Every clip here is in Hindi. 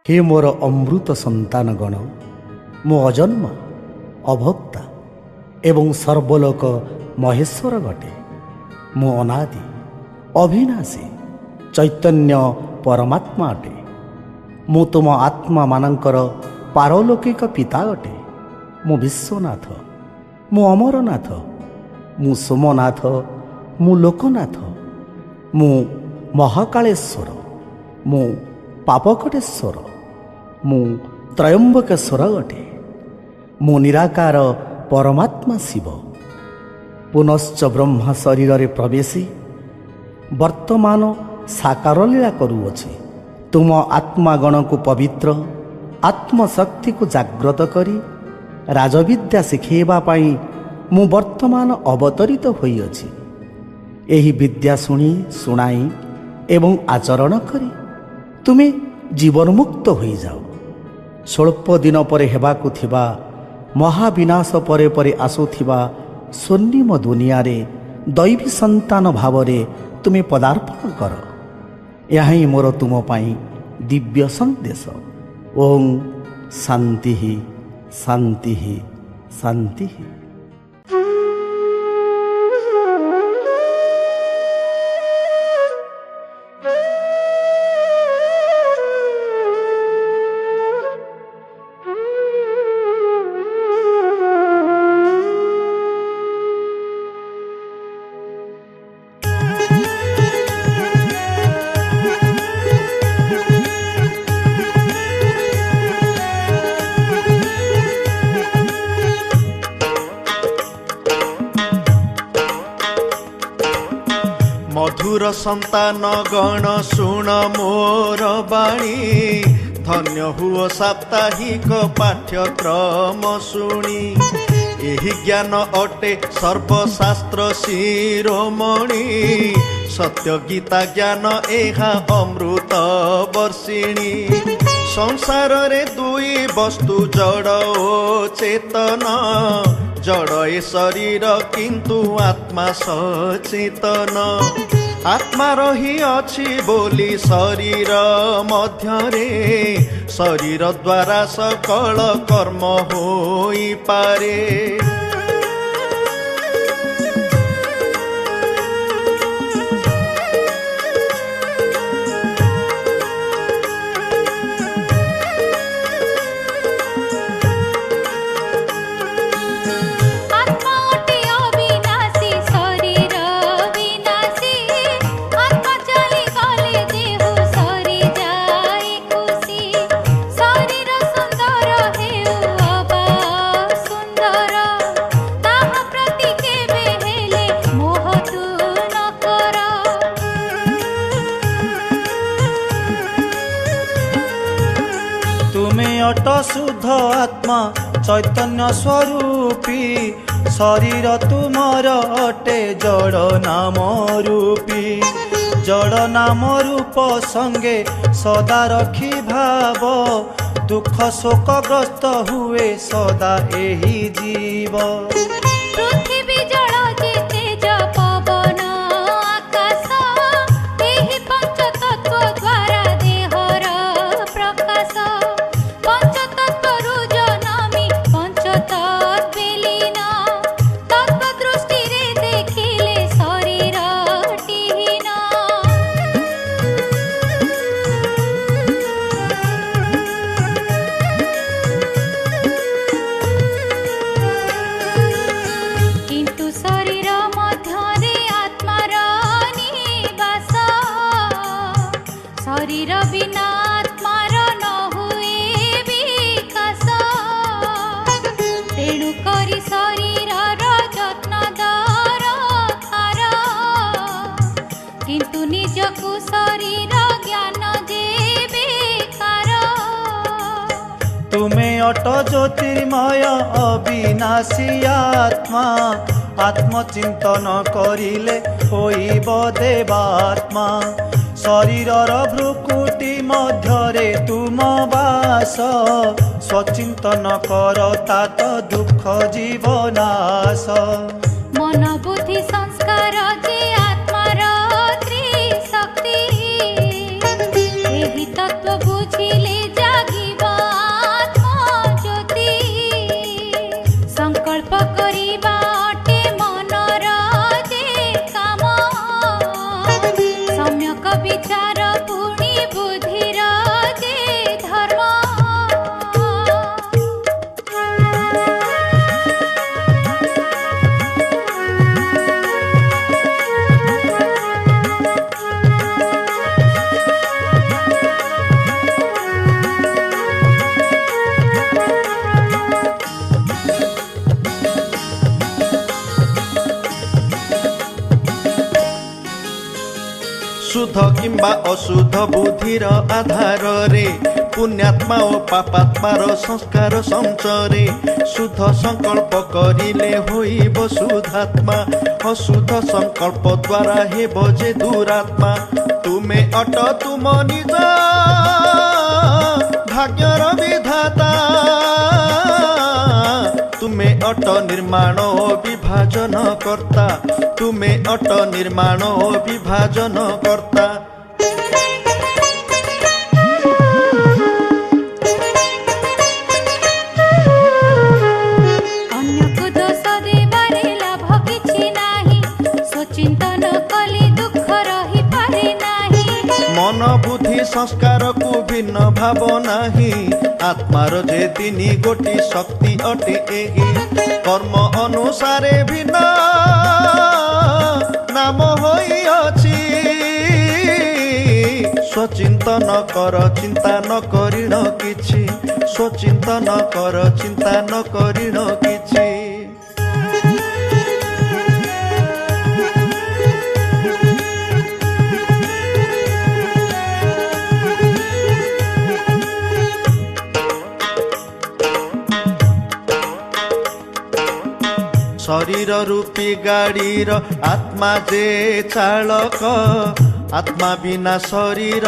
हे मोर अमृत सन्तानगण, मु अजन्म अभोक्ता एवं सर्वलोक महेश्वर गटे। मु अनादि अविनाशी चैतन्य परमात्मा अटे। मु तुम आत्मा मानकर पारलौकिक पिता अटे। मु विश्वनाथ, मु अमरनाथ, मु सोमनाथ, मु लोकनाथ, मु महाकालेश्वर, मु पापकटेश्वर, मु त्रयंबकेश्वर अटे। मु निराकार परमात्मा शिव पुनश्च ब्रह्म शरीर रे प्रवेशी वर्तमान साकार लीला करुअछि। तुम आत्मागण को पवित्र आत्मशक्ति को जाग्रत करी राजविद्या शिखेबा पाई मु वर्तमान अवतरित होइअछि। एही विद्या शुणी शुणाई एवं आचरण करी तुमे जीवन मुक्त हो जाओ। स्वल्प दिन पर हेबाकु थिबा महाविनाश परे परे आसुथिबा स्वर्णिम दुनिया रे दैवी संतान भाव रे तुमे पदार्पण कर। यह ही मोर तुम पाई दिव्य संदेश। ओम शांति शांति शांति। मधुर संतान गण शुण मोर बाणी, धन्य हुओ साप्ताहिक पाठ्यक्रम शुणी। एही ज्ञान अटे सर्वशास्त्र शिरोमणि, सत्य गीता ज्ञान एहा अमृत वर्षिणी। संसार रे दुई वस्तु जड़ ओ चेतन, जड़ ए शरीर किंतु आत्मा सचेतन। आत्मा रही अछि बोली शरीर मध्यरे, शरीर द्वारा सकल कर्म होई पारे। अट शुद्ध आत्मा चैतन्य स्वरूपी, शरीर तुमर अटे जड़ नाम रूपी। जड़ नाम रूप संगे सदा रखी भाव, दुख शोकग्रस्त हुए सदा एही जीव। शरीर बिना आत्मार न हुए विकास, तेणु करी शरीरर जत्न दरकार, किंतु निजकु शरीर ज्ञान दे बेकार। तुमे अट ज्योतिर्मय अविनाशी आत्मा, आत्मचिंतन करिले होइब देवात्मा। शरीरर भ्रुकुटी मध्यरे तुम वास, स्वचिंतन कर तात दुख जीवनाश। मन बुद्धि संस्कार जे आत्मार त्रिशक्ति, एही तत्व बुझिले जाग विचार पुणी बुद्धिर जे धर्म शुद्ध किंबा अशुद्ध बुद्धिर आधार रे पुण्यात्मा और पापात्मार संस्कार संचरे शुद्ध संकल्प करिले होइब शुद्धात्मा अशुद्ध संकल्प द्वारा हेब जे दुरात्मा तुमे अट तुम निज भाग्यर विधाता तुमे अट निर्माण ओ विभाजन कर्ता तुमे अट निर्माण ओ विभाजन कर्ता अन्यको दोष देबारे लाभ किछि नाही स्वचिंतन कले दुख रही पारे नाही मन बुद्धि संस्कार को भिन्न भाव नाही आत्मार जे तिनी गोटी शक्ति अटे एही कर्म अनुसारे भिन्न नाम होइअछि स्वचिंतन कर चिंता न करिण किछि स्वचिंतन कर चिंता न करिण किछि शरीर रूपी गाड़ीर आत्मा जे चालक आत्मा बिना शरीर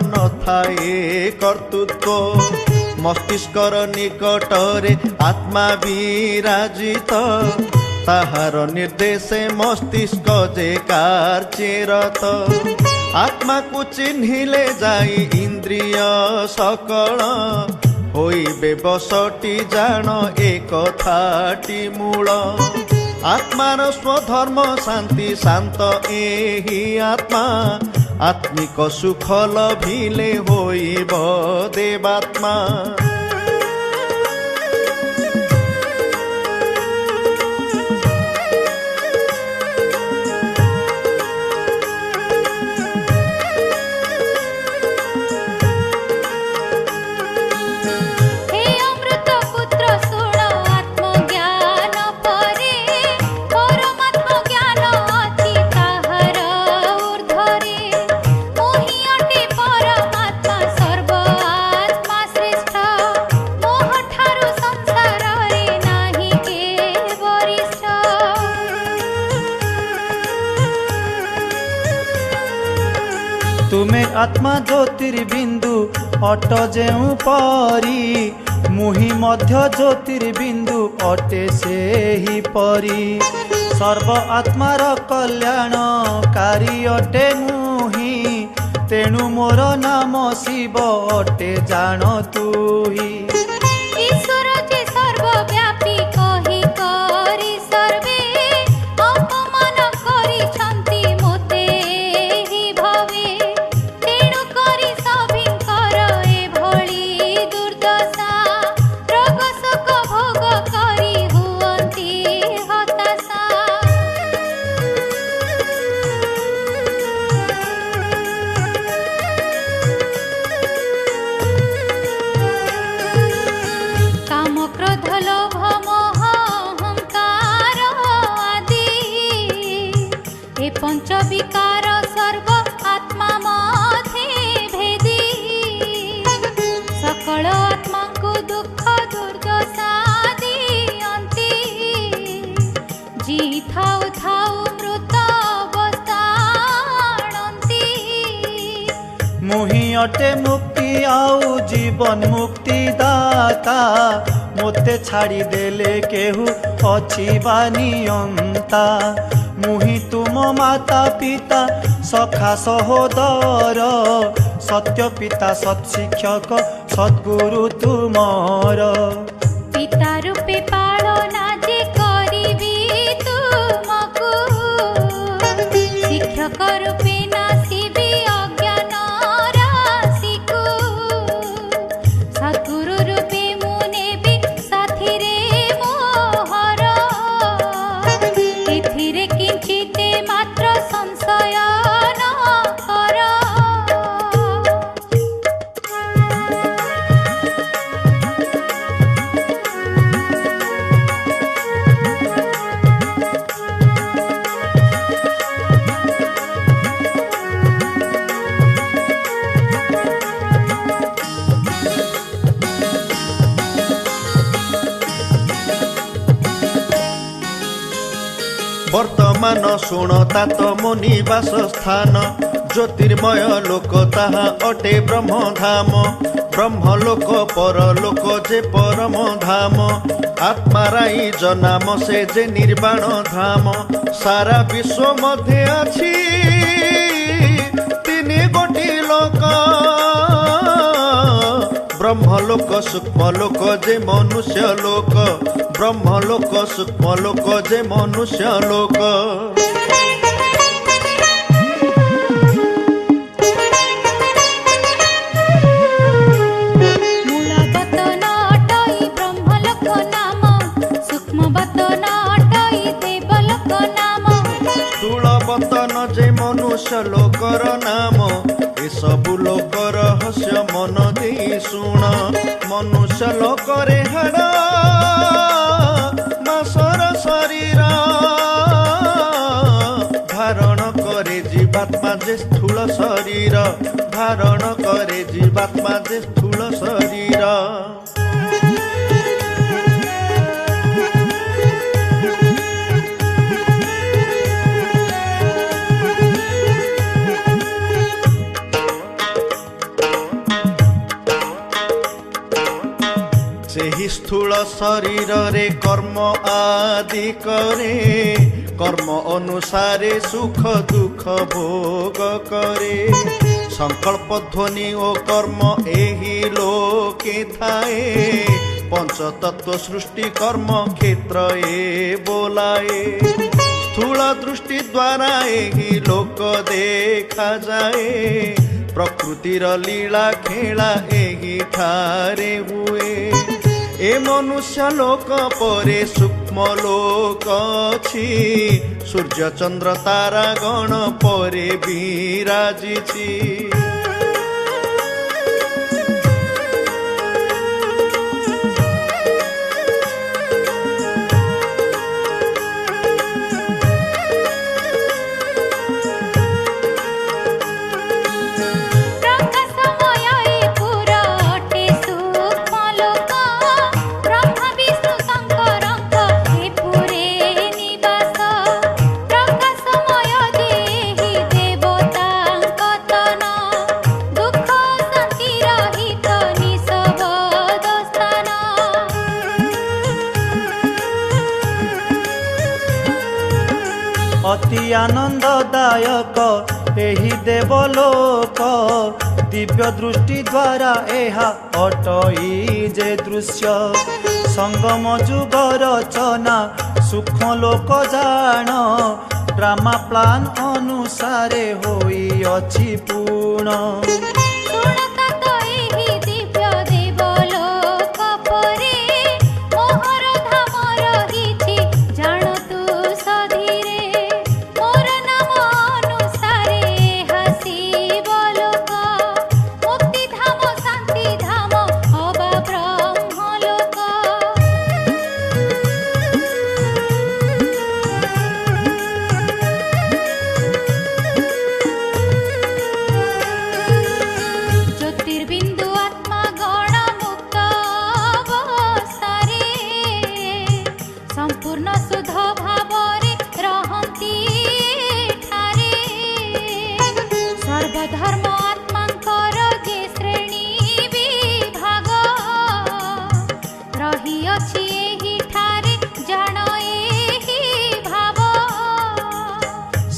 न थाए कर्तृत्व मस्तिष्कर निकटरे आत्मा विराजित ताहार निर्देशे मस्तिष्क जे कार्यरत आत्मा को चिन्हिले जाई इंद्रिय सकल होइबे बसटी जान एक थाटी मूल आत्मार स्वधर्म शांति शांत एही आत्मा आत्मिक सुख लभिले होइब देवात्मा तुमे आत्मा ज्योतिर्बिंदु अट जेउ परी मुहि मध्य ज्योतिर्बिंदु अटे से ही परी सर्व आत्मार कल्याणकारी अटे मुहि तेणु मोर नाम शिव अटे जान तुही ईश्वर जे सर्वव्यापी कहि करी सर्वे अपमान करिछन्ति मोते ही भवे तेणु करी सभिंकर एभଳି दुर्दशा रोग शोक भोग करी हुअन्ति हताशा काम क्रोध लोभ मोह अहंकार आदि ए पंच विकार सर्व आत्मा मध्ये भेदी सकल आत्मा को दुख दुर्दशा दियन्ति जी थाउ थाउ मृत अवस्था आणन्ति मुहि अटे मुक्ति आउ जीवन मुक्ति दाता मोते छाड़ी देले केहू अछि बानियंता मुहि तुम माता पिता सखा सहोदर सत्य पिता सत्शिक्षक सद्गुरु तुमर पिता रूपे पालना जे करिबी तुमको शिक्षक रूपे नासिबी अज्ञान ବର୍ତ୍ତମାନ ଶୁଣ ତାତ ମୋ ନିବାସ ସ୍ଥାନ ଜ୍ୟୋତିର୍ମୟ ଲୋକ ତାହା ଅଟେ ବ୍ରହ୍ମଧାମ ବ୍ରହ୍ମଲୋକ ପରଲୋକ ଯେ ପରମ ଧାମ ଆତ୍ମାରାଇ ଜନାମ ସେ ଯେ ନିର୍ବାଣ ଧାମ ସାରା ବିଶ୍ୱ ମଧ୍ୟରେ ଅଛି ତିନି ଗୋଟି ଲୋକ ବ୍ରହ୍ମଲୋକ ସୂକ୍ଷ୍ମଲୋକ ଯେ ମନୁଷ୍ୟ ଲୋକ ବ୍ରହ୍ମଲୋକ ସୂକ୍ଷ୍ମଲୋକ ଯେ ମନୁଷ୍ୟ ଲୋକ ଯେ ମନୁଷ୍ୟ ଲୋକର ନାମ ଏସବୁ ଲୋକ ରହସ୍ୟ ମନ ଦେଇ ଶୁଣ ମନୁଷ୍ୟ ଲୋକରେ ହାଡ଼ ମାସର ଶରୀର ଧାରଣ କରେ ଜୀବାତ୍ମା ଯେ ସ୍ଥୂଳ ଶରୀର ଧାରଣ କରେ ଜୀବାତ୍ମା ଯେ ସ୍ଥୂଳ ଶରୀର ସେହି ସ୍ଥୂଳ ଶରୀରରେ କର୍ମ ଆଦି କରେ କର୍ମ ଅନୁସାରେ ସୁଖ ଦୁଃଖ ଭୋଗ କରେ ସଂକଳ୍ପ ଧ୍ୱନି ଓ କର୍ମ ଏହି ଲୋକେ ଥାଏ ପଞ୍ଚତତ୍ତ୍ୱ ସୃଷ୍ଟି କର୍ମ କ୍ଷେତ୍ର ଏ ବୋଲାଏ ସ୍ଥୂଳ ଦୃଷ୍ଟି ଦ୍ୱାରା ଏହି ଲୋକ ଦେଖାଯାଏ ପ୍ରକୃତିର ଲୀଳା ଖେଳା ଏହିଠାରେ ହୁଏ ଏ ମନୁଷ୍ୟ ଲୋକ ପରେ ସୂକ୍ଷ୍ମ ଲୋକ ଅଛି ସୂର୍ଯ୍ୟ ଚନ୍ଦ୍ର ତାରା ଗଣ ପରେ ବିରାଜିଛି ଅତି ଆନନ୍ଦଦାୟକ ଏହି ଦେବଲୋକ ଦିବ୍ୟ ଦୃଷ୍ଟି ଦ୍ୱାରା ଏହା ଅଟଇ ଯେ ଦୃଶ୍ୟ ସଙ୍ଗମ ଯୁଗ ରଚନା ସୂକ୍ଷ୍ମ ଲୋକ ଜାଣ ଡ୍ରାମା ପ୍ଲାନ୍ ଅନୁସାରେ ହୋଇଅଛି ପୂର୍ଣ୍ଣ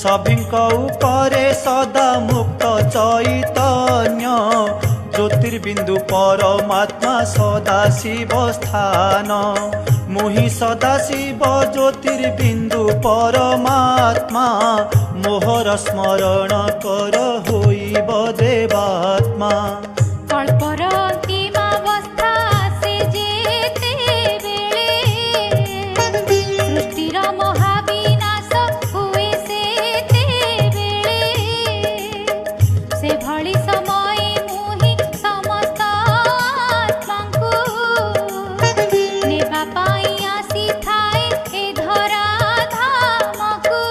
सभिଙ୍କ ଉପରେ ସଦା ମୁକ୍ତ ଚୈତନ୍ୟ ଜ୍ୟୋତିର୍ବିନ୍ଦୁ ପରମାତ୍ମା ସଦା ଶିବ ସ୍ଥାନ ମୁହିଁ ସଦା ଶିବ ଜ୍ୟୋତିର୍ବିନ୍ଦୁ ପରମାତ୍ମା ମୋହର ସ୍ମରଣ କର ହୋଇବ ଦେବାତ୍ମା କଳ୍ପର ଅନ୍ତିମ ଅବସ୍ଥା ସେ ଯେତେବେଳେ ସୃଷ୍ଟିର ମହାବିନାଶ ହୁଏ ସେତେବେଳେ ସେଭଳି ସମୟ ମୁହିଁ ସମସ୍ତ ଆତ୍ମାଙ୍କୁ ନେବା ପାଇଁ ଆସିଥାଏ ଏ ଧରା ଧାମକୁ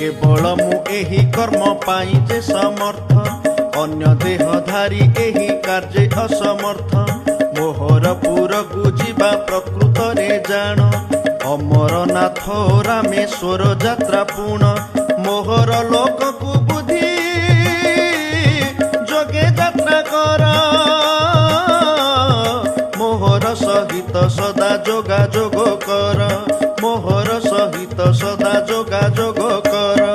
केवल मु एही कर्म पाई जे समर्थ अन्य देहधारी एही कार्य असमर्थ मोहर पुरकु जीवा प्रकृत रे जान अमरनाथ रामेश्वर यात्रा पूर्ण मोहर लोक को बुद्धि जोगे यात्रा कर मोहर सहित सदा जोगा जोग कर मोहर सहित सदा जोगा जोग कर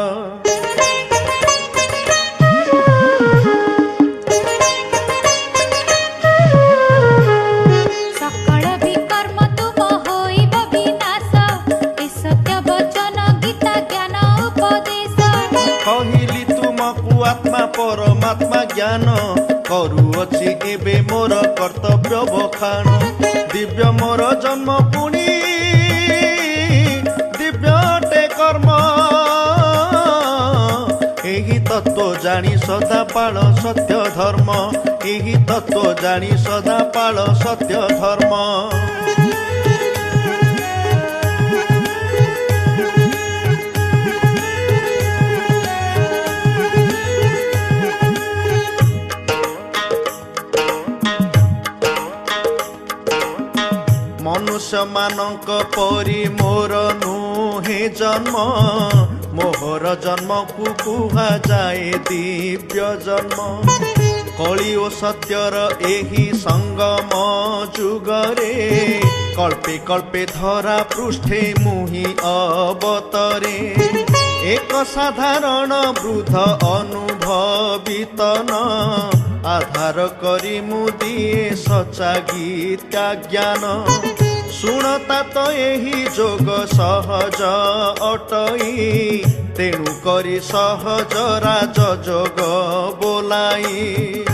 सकल विकर्म तुम होइब विनाश ए सत्य वचन गीता ज्ञान उपदेश कहली तुमको आत्मा परमात्मा ज्ञान करुअछि एबे मोर कर्तव्य बखान दिव्य मोर जन्म पुणी दिव्यटे कर्म एही तत्व जानी सदा पाळ सत्य धर्म एही तत्व जानी सदा पाळ सत्य धर्म मनुष्य मानक परी मोर नुहे जन्म मोहर जन्म को कुहा जाए दिव्य जन्म कଳି ओ सत्यर एही संगम जुगरे कल्पे कल्पे धरा पृष्ठे मुहि अवतरे एक साधारण वृद्ध अनुभवित न आधार करी मुदिए सच्चा गीता ज्ञान शुणता तो यही जोग सहज अटई तेणु करी सहज राज जोग बोलाई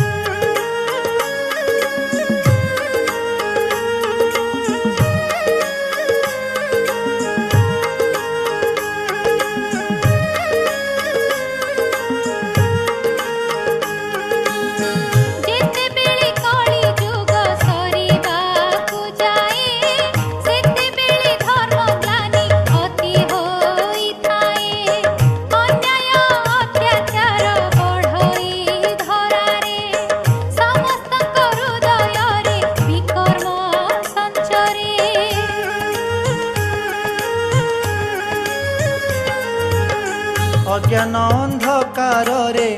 अज्ञान अंधकार रे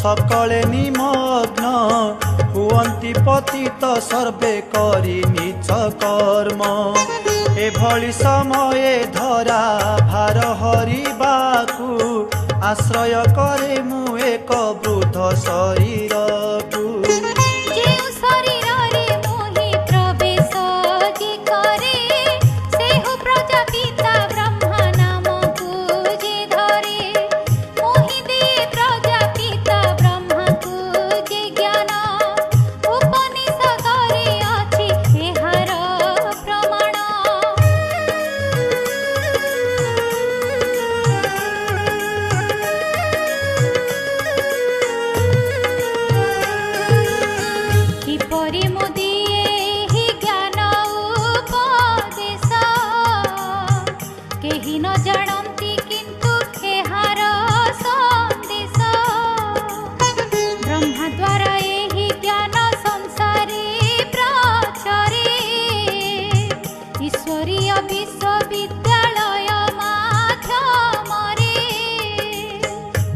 सकले निमग्न हुअन्ति पतित सर्वे करी नीच कर्म एभଳି समय धरा भार हरिबाकु आश्रय करे मु एक वृद्ध शरीर को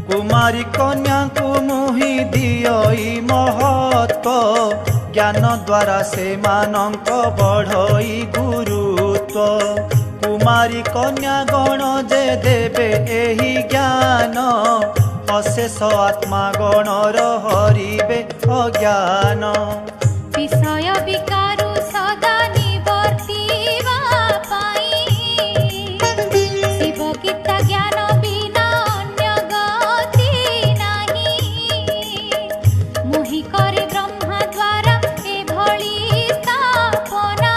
कुमारी कन्या को मुहि दियई महत्व ज्ञान द्वारा से मानक बढ़ई गुरुत्व कुमारी कन्या गण जे देवे एही ज्ञान अशेष आत्मा गण हरिबे अज्ञान विषय विकारु सदा निवर्तिवा पाई शिव गीता ज्ञान बिना अन्य गति नाही मोहि करे ब्रह्मा द्वारा एभଳି स्थापना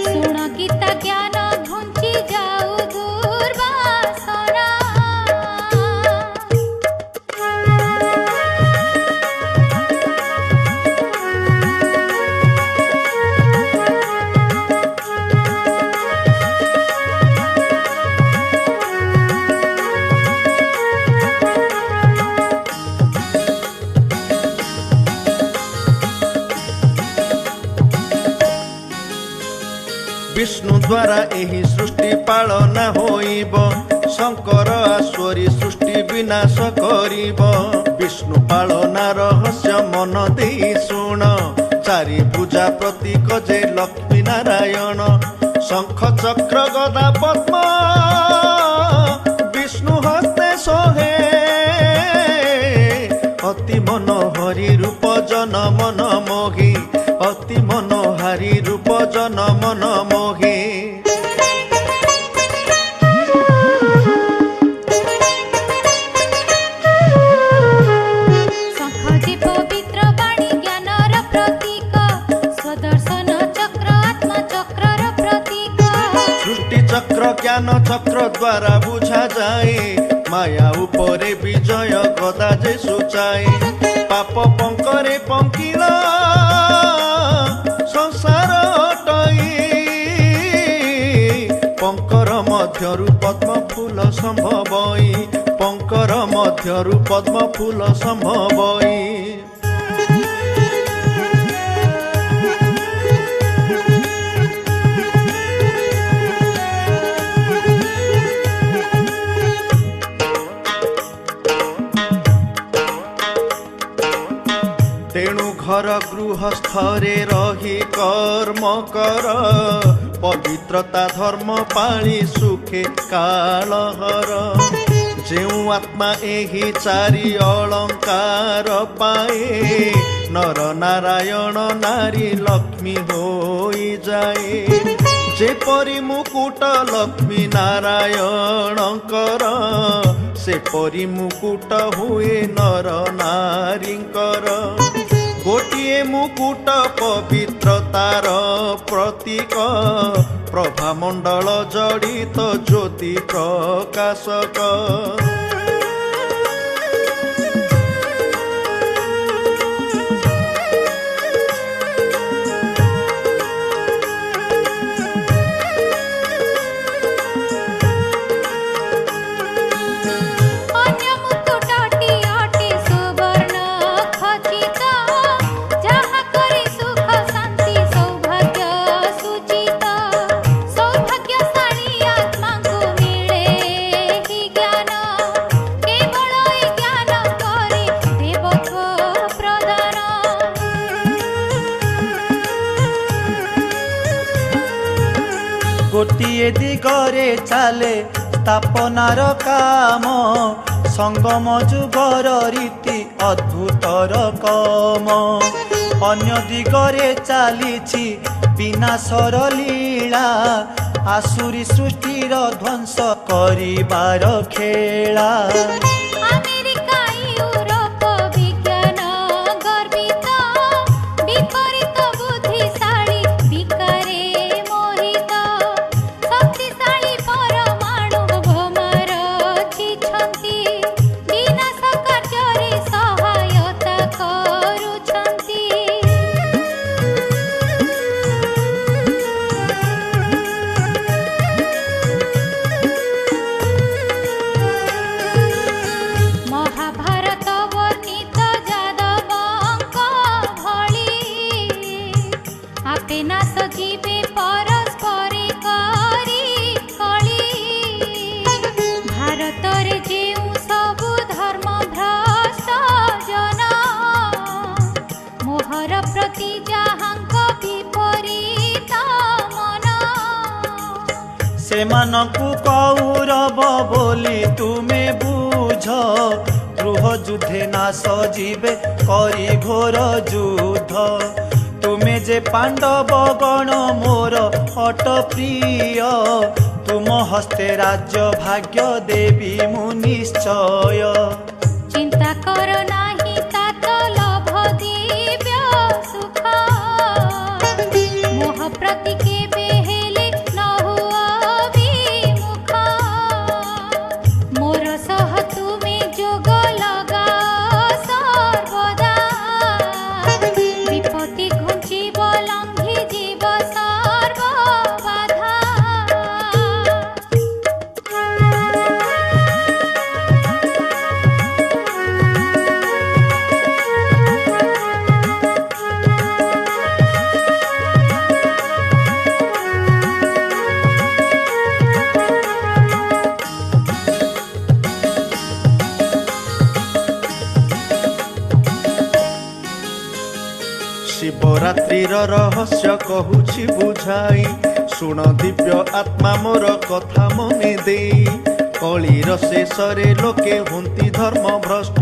शुण गीता ज्ञान घुंची जाऊ दुर्वासना विष्णु द्वारा एही सृष्टि पालना होइब शंकर आश्वरी सृष्टि विनाश करिब विष्णु पालना रहस्य मन देई शुण चारि पूजा प्रतीक जे लक्ष्मी नारायण शंख चक्र गदा पद्म विष्णु हस्ते सोहे अति मनोहरी रूप जन मन मोहि अति मनोहारी रूप जन मन मोहि चक्र ज्ञान चक्र द्वारा बुझा जाए माया उपरे विजय गदा जे सुचाए पाप पंकरे पंकिल संसार अटई पंकर मध्यरु पद्म फूल संभवई पंकर मध्यरु पद्म फूल संभवई तेणु घर गृहस्थरे रही कर्म कर पवित्रता धर्म पाळी सुखे कालहर जेउ आत्मा एही चारि अलंकार पाए नर नारायण नारी लक्ष्मी होई जाए जेपरि मुकुट लक्ष्मी नारायणकर सेपरि मुकुट हुए नर नारींकर गोटिए मुकुट पवित्रतार प्रतीक प्रभामंडल जड़ित ज्योति प्रकाशक गोटिए दिगरे चाले तापनार काम संगम जुगर रीति अद्भुतर कम अन्य दिगरे चली विनाशर लीला आसुरी सृष्टिर ध्वंस करिबार खेला सेमानकु कौरव बोली तुमे बुझ गृह युद्धे नाश जीवे करी घोर युद्ध तुमे जे पांडव गण मोर अट प्रिय तुम हस्ते राज्य भाग्य देवी मु निश्चय चिंता कर नाही तात लभ दिव्य सुख मोह प्रति केबे हेले न हुआ विमुख मोर सह तुमे जोग लगा सर्वदा विपत्ति घुंचिब लंघि जीव सर्व बाधा ଶିବରାତ୍ରିର ରହସ୍ୟ କହୁଛି ବୁଝାଇ, ଶୁଣ ଦିବ୍ୟ ଆତ୍ମା ମୋର କଥା ମନେ ଦେଇ। କଳିର ଶେଷରେ ଲୋକେ ହୁଅନ୍ତି ଧର୍ମ ଭ୍ରଷ୍ଟ,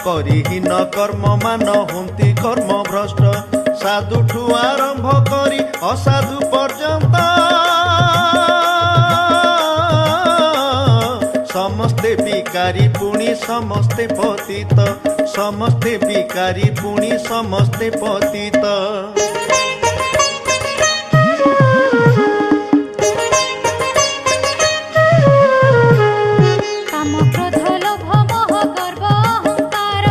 କରିହୀନ କର୍ମ ମାନ ହୁଅନ୍ତି କର୍ମ ଭ୍ରଷ୍ଟ। ସାଧୁଠୁ ଆରମ୍ଭ କରି ଅସାଧୁ ପର୍ଯ୍ୟନ୍ତ ସମସ୍ତେ ବିକାରୀ ପୁଣି ସମସ୍ତେ ପତିତ, ସମସ୍ତେ ବିକାରୀ ପୁଣି ସମସ୍ତେ ପତିତ। କାମ କ୍ରୋଧ ଲୋଭ ମୋହ ଗର୍ବ ଅହଙ୍କାର,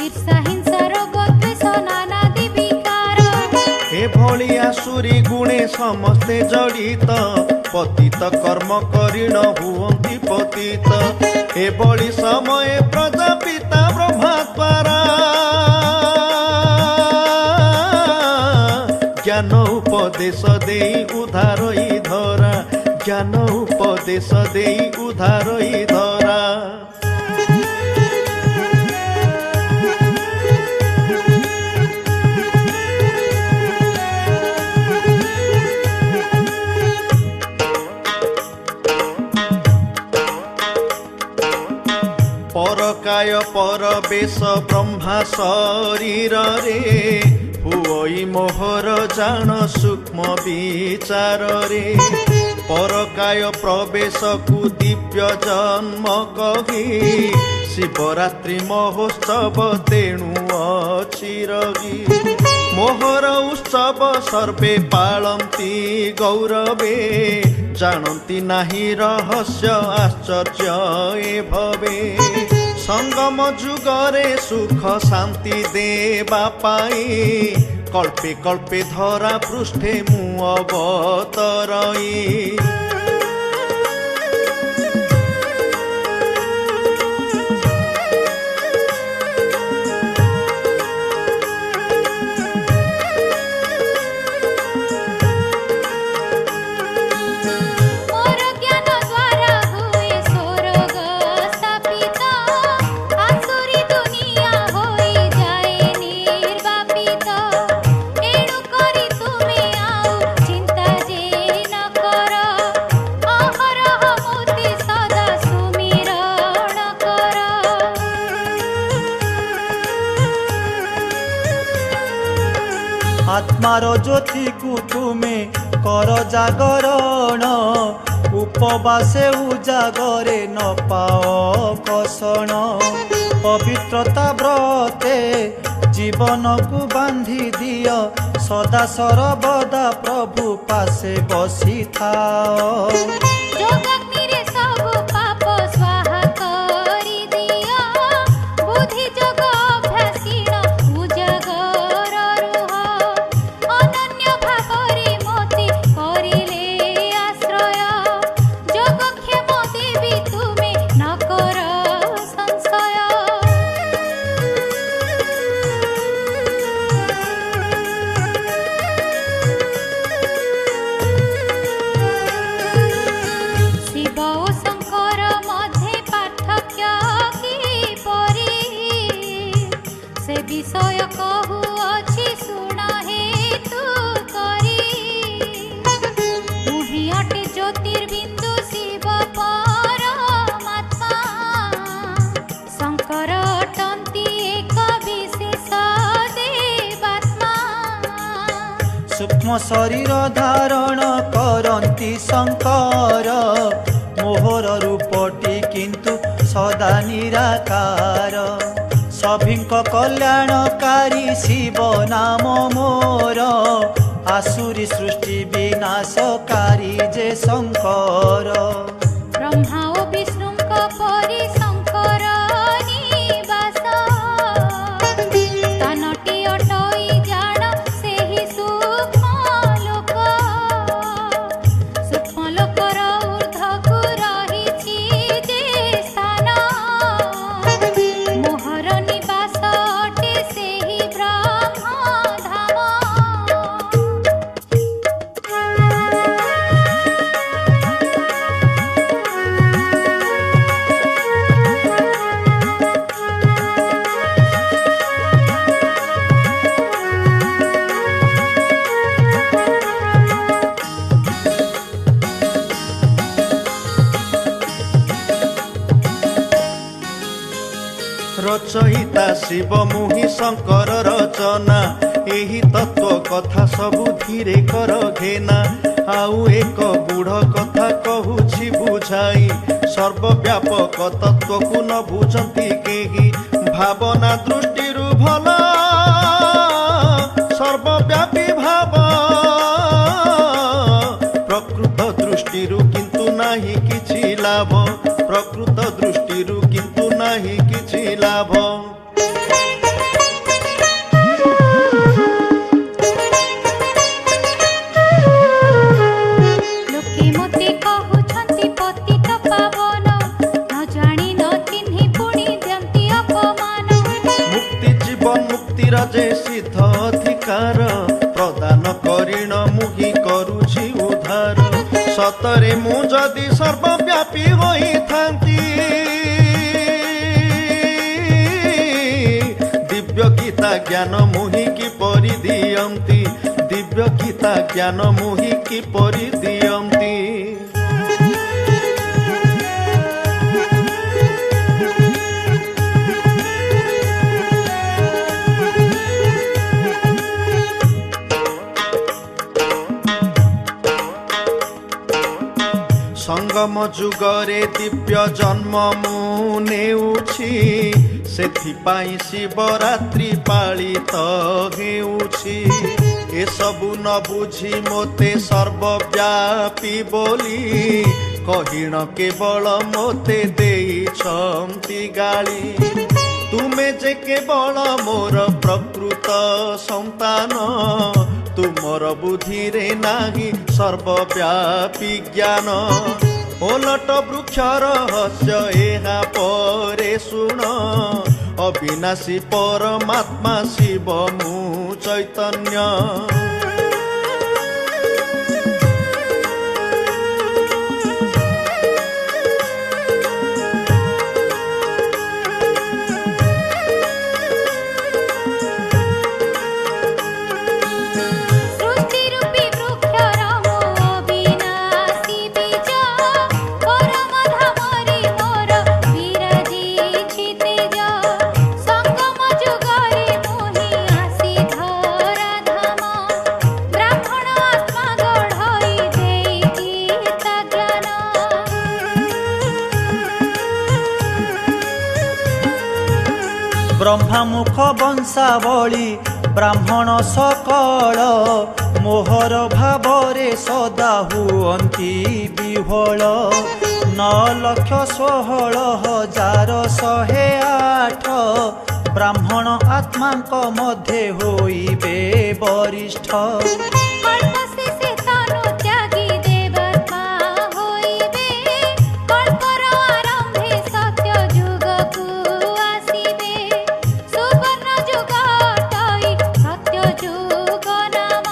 ଈର୍ଷା ହିଂସା ରୋଗ ଦ୍ୱେଷ ନାନାଦି ବିକାର। ଏଭଳି ଆସୁରୀ ଗୁଣେ ସମସ୍ତେ ଜଡ଼ିତ, ପତିତ କର୍ମ କରିଣ ହୁଅନ୍ତି ପତିତ। ଏଭଳି ସମୟ ପ୍ରଜାପିତା ବ୍ରହ୍ମା ଦ୍ୱାରା ଜ୍ଞାନ ଉପଦେଶ ଦେଇ ଉଦ୍ଧାରଇ ଧରା, ଜ୍ଞାନ ଉପଦେଶ ଦେଇ ଉଦ୍ଧାରଇ ଧରା। ପରକାୟ ପରବେଶ ବ୍ରହ୍ମା ଶରୀରରେ, ହୁଅଇ ମୋହର ଜାଣ ସୂକ୍ଷ୍ମ ବିଚାରରେ। ପରକାୟ ପ୍ରବେଶକୁ ଦିବ୍ୟ ଜନ୍ମ କହି, ଶିବରାତ୍ରି ମହୋତ୍ସବ ତେଣୁ ଅଛି ରହି। ମୋହର ଉତ୍ସବ ସର୍ବେ ପାଳନ୍ତି ଗୌରବେ, ଜାଣନ୍ତି ନାହିଁ ରହସ୍ୟ ଆଶ୍ଚର୍ଯ୍ୟ ଏ ଭବେ। ସଙ୍ଗମ ଯୁଗରେ ସୁଖ ଶାନ୍ତି ଦେବା ପାଇଁ, କଳ୍ପେ କଳ୍ପେ ଧରା ପୃଷ୍ଠେ ମୁଁ ଅବତରଇ। ମୋର ଜ୍ଞାନ ଦ୍ୱାରା ହୁଏ ସ୍ୱର୍ଗ ସ୍ଥାପିତ, ଆସୁରୀ ଦୁନିଆ ହୋଇଯାଏ ନିର୍ବାପିତ। ଏଣୁ କରି ତୁମେ ଆଉ ଚିନ୍ତା ଯେ ନ କର, ଅହରହ ମୁକ୍ତି ସଦା ସୁମିରଣ କର। ଆତ୍ମାର ଜ୍ୟୋତିକୁ ତୁମେ କର ଜାଗରଣ, ଉପବାସେ ଉଜାଗରେ ନ ପାଅ କଷଣ। ପବିତ୍ରତା ବ୍ରତେ ଜୀବନକୁ ବାନ୍ଧି ଦିଅ, ସଦା ପ୍ରଭୁ ପାଶେ ବସିଥାଅ। ଯୋଗାଗ୍ନିରେ ସବୁ ପାପ ସ୍ୱାହା କରିଦିଅ, ବୁଦ୍ଧି ଯୋଗ ଅଭ୍ୟାସୀନ ଉଜାଗର ରୁହ। ଅନନ୍ୟ ଭାବରେ ମୋତେ କରିଲେ ଆଶ୍ରୟ, ଯୋଗକ୍ଷେମ ଦେବି ତୁମେ ନ କର ସଂଶୟ। ଶିବ ଓ ଶଙ୍କର ମଧ୍ୟରେ ପାର୍ଥକ୍ୟ କିପରି, ସେ ବିଷୟ କହୁଅଛି ଶୁଣ ହେତୁ କରି। ମୁହିଁ ଅଟେ ଜ୍ୟୋତିର୍ବିନ୍ଦୁ ଶିବ ପରମାତ୍ମା, ଶଙ୍କର ଅଟନ୍ତି ଏକ ବିଶେଷ ଦେବାତ୍ମା। ସୂକ୍ଷ୍ମ ଶରୀର ଧାରଣ କରନ୍ତି ଶଙ୍କର, ମୋହର ରୂପଟି କିନ୍ତୁ ସଦା ନିରାକାର। ସଭିଙ୍କ କଲ୍ୟାଣକାରୀ ଶିବ ନାମ ମୋର, ଆସୁରୀ ସୃଷ୍ଟି ବିନାଶକାରୀ ଯେ ଶଙ୍କର। ବ୍ରହ୍ମା ଓ ବିଷ୍ଣୁଙ୍କ ପରି ଶଙ୍କର ନିବାସ, ସ୍ଥାନଟି ଅଟଇ ଜାଣ ସେହି ସୂକ୍ଷ୍ମ ଲୋକ। ସୂକ୍ଷ୍ମ ଲୋକର ଊର୍ଦ୍ଧ୍ୱକୁ ରହିଛି ଯେ ସ୍ଥାନ, ମୋହର ନିବାସ ଅଟେ ସେହି ବ୍ରହ୍ମ ଧାମ। ରଚୟିତା ଶିବ ମୁହିଁ ଶଙ୍କର ରଚନା ଏହି ତତ୍ଵ କଥା ସବୁ ଧୀରେ କର ଘେନା ଆଉ ଏକ ଗୁଢ଼ କଥା କହୁଛି ବୁଝାଇ ସର୍ବବ୍ୟାପକ ତତ୍ଵକୁ ନ ବୁଝନ୍ତି କେହି ଭାବନା ଦୃଷ୍ଟିରୁ ଭଲ ସର୍ବବ୍ୟାପୀ ଭାବ ପ୍ରକୃତ ଦୃଷ୍ଟିରୁ କିନ୍ତୁ ନାହିଁ କିଛି ଲାଭ ପ୍ରକୃତ ଦୃଷ୍ଟିରୁ କିନ୍ତୁ ନାହିଁ କିଛି ଲାଭ ଲୋକେ ମୋତେ କହୁଛନ୍ତି ପତିତ ପାବନ ନ ଜାଣି ନ ଚିହ୍ନି ପୁଣି ଦିଅନ୍ତି ଅପମାନ ମୁକ୍ତି ଜୀବନ ମୁକ୍ତିର ଯେ ସିଦ୍ଧ ଅଧିକାର ପ୍ରଦାନ କରିଣ ମୁହିଁ କରୁଛି ଉଦ୍ଧାର ସତରେ ମୁଁ ଯଦି ସର୍ବବ୍ୟାପୀ ହୋଇଥାନ୍ତି ଦିବ୍ୟ ଗୀତା ଜ୍ଞାନ ମୁହିଁ କିପରି ଦିଅନ୍ତି ଦିବ୍ୟ ଗୀତା ଜ୍ଞାନ ମୁହିଁ କିପରି ଦିଅନ୍ତି ସଙ୍ଗମ ଯୁଗରେ ଦିବ୍ୟ ଜନ୍ମ ମୁଁ ନେଉଛି ସେଥିପାଇଁ ଶିବରାତ୍ରି ପାଳିତ ହେଉଛି ଏସବୁ ନ ବୁଝି ମୋତେ ସର୍ବବ୍ୟାପୀ ବୋଲି କହିଣ କେବଳ ମୋତେ ଦେଇଛନ୍ତି ଗାଳି ତୁମେ ଯେ କେବଳ ମୋର ପ୍ରକୃତ ସନ୍ତାନ ତୁମର ବୁଦ୍ଧିରେ ନାହିଁ ସର୍ବବ୍ୟାପୀ ଜ୍ଞାନ ଓଲଟ ବୃକ୍ଷ ରହସ୍ୟ ଏହା ପରେ ଶୁଣ ଅବିନାଶୀ ପରମାତ୍ମା ଶିବ ମୁଁ ଚୈତନ୍ୟ ସୃଷ୍ଟି ରୂପୀ ବୃକ୍ଷର ମୋ ବିନାଶୀ ବୀଜ ପରମ ଧାମରେ ମୋର ବିରାଜିଛି ତେଜ ସଙ୍ଗମ ଯୁଗରେ ମୋହି ଆସି ଧରା ଧାମ ବ୍ରାହ୍ମଣ ଆତ୍ମା ଗଢ଼ଇ ଦେଇଛି ତା ଜ୍ଞାନ ବ୍ରହ୍ମାମୁଖ ବଂଶାବଳୀ ବ୍ରାହ୍ମଣ ସକଳ ମୋହର ଭାବରେ ସଦା ହୁଅନ୍ତି ବିହ୍ୱଳ 9,16,108 ବ୍ରାହ୍ମଣ ଆତ୍ମାଙ୍କ ମଧ୍ୟରେ ହୋଇବେ ବରିଷ୍ଠ କଳ୍ପଶେଷେ ତନୁ ତ୍ୟାଗୀ ଦେବାତ୍ମା ହୋଇବେ କଳ୍ପର ଆରମ୍ଭେ ସତ୍ୟ ଯୁଗକୁ ଆସିବେ ସୁବର୍ଣ୍ଣ ଯୁଗ ଅଟଇ ସତ୍ୟ ଯୁଗ ନାମ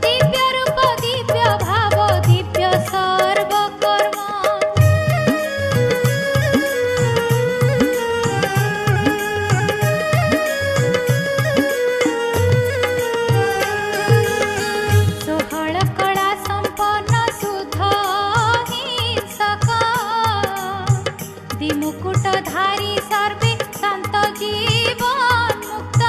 ଦିବ୍ୟ ରୂପ ଦିବ୍ୟ ଭାବ ଦିବ୍ୟ ସର୍ବକର୍ମ ଷୋହଳ କଳା ସମ୍ପନ୍ନ ଶୁଦ୍ଧ ହିଂସକ ଦିମୁକୁଟ ଧାରି ସର୍ବେ ଶାନ୍ତ ଜୀବନ ମୁକ୍ତ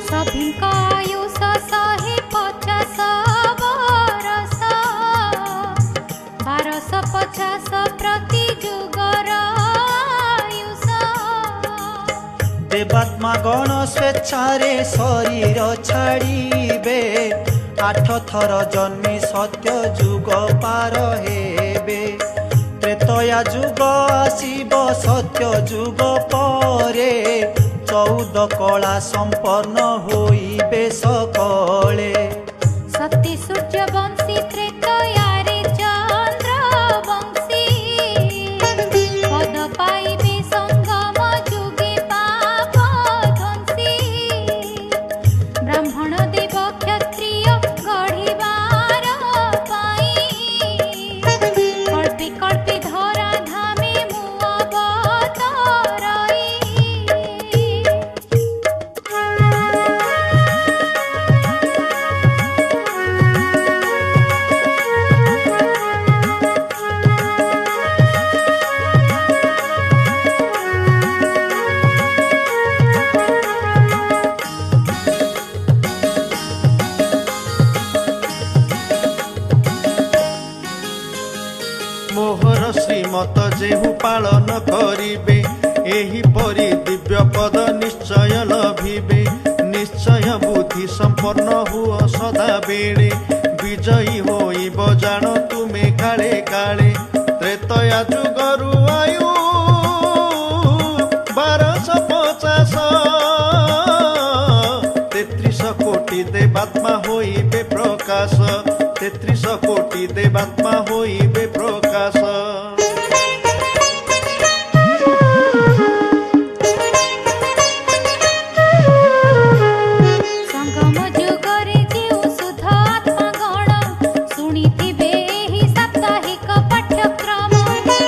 ସଭିଙ୍କ ଆୟୁଷ 150 ବରଷ 1250 ପ୍ରତି ଯୁଗର ଆୟୁଷ ଦେବାତ୍ମା ଗଣ ସ୍ୱେଚ୍ଛାରେ ଶରୀର ଛାଡ଼ିବେ 8 ଥର ଜନ୍ମି ସତ୍ୟ ଯୁଗ ପାର ହେବେ ତ୍ରେତୟା ଯୁଗ ଆସିବ ସତ୍ୟ ଯୁଗ ପରେ 14 କଳା ସମ୍ପନ୍ନ ହୋଇବେ ସକଳେ ସତୀ ସୂର୍ଯ୍ୟ ବଂଶୀ ତ୍ରେତୟାରେ ଚନ୍ଦ୍ର ବଂଶୀ ପଦ ପାଇବେ ସଙ୍ଗମ ଯୁଗେ ପାପ ଧ୍ୱଂସୀ ବ୍ରାହ୍ମଣ ଦେବ କ୍ଷତ୍ରିୟ ଗଢ଼ିବାର ପାଇଁ କଳ୍ପେ କଳ୍ପେ ଧରା ଧାମେ ମୁଁ ଅବତରଇ ମତ ଯେହୁ ପାଳନ କରିବେ ଏହିପରି ଦିବ୍ୟ ପଦ ନିଶ୍ଚୟ ଲଭିବେ। ନିଶ୍ଚୟ ବୁଦ୍ଧି ସମ୍ପନ୍ନ ହୁଅ ସଦାବେଳେ ବିଜୟୀ ହୋଇବ ଜାଣ ତୁମେ କାଳେ କାଳେ। ତ୍ରେତୟା ଯୁଗରୁ ଆୟୁ 1250 33 କୋଟି ଦେବାତ୍ମା ହୋଇବେ ପ୍ରକାଶ 33 କୋଟି ଦେବାତ୍ମା ହୋଇବେ ପ୍ରକାଶ। ସଙ୍ଗମ ଯୁଗରେ ଯେଉଁ ଶୁଦ୍ଧ ଆତ୍ମାଗଣ ଶୁଣିଥିବେ ଏହି ସାପ୍ତାହିକ ପାଠ୍ୟକ୍ରମ।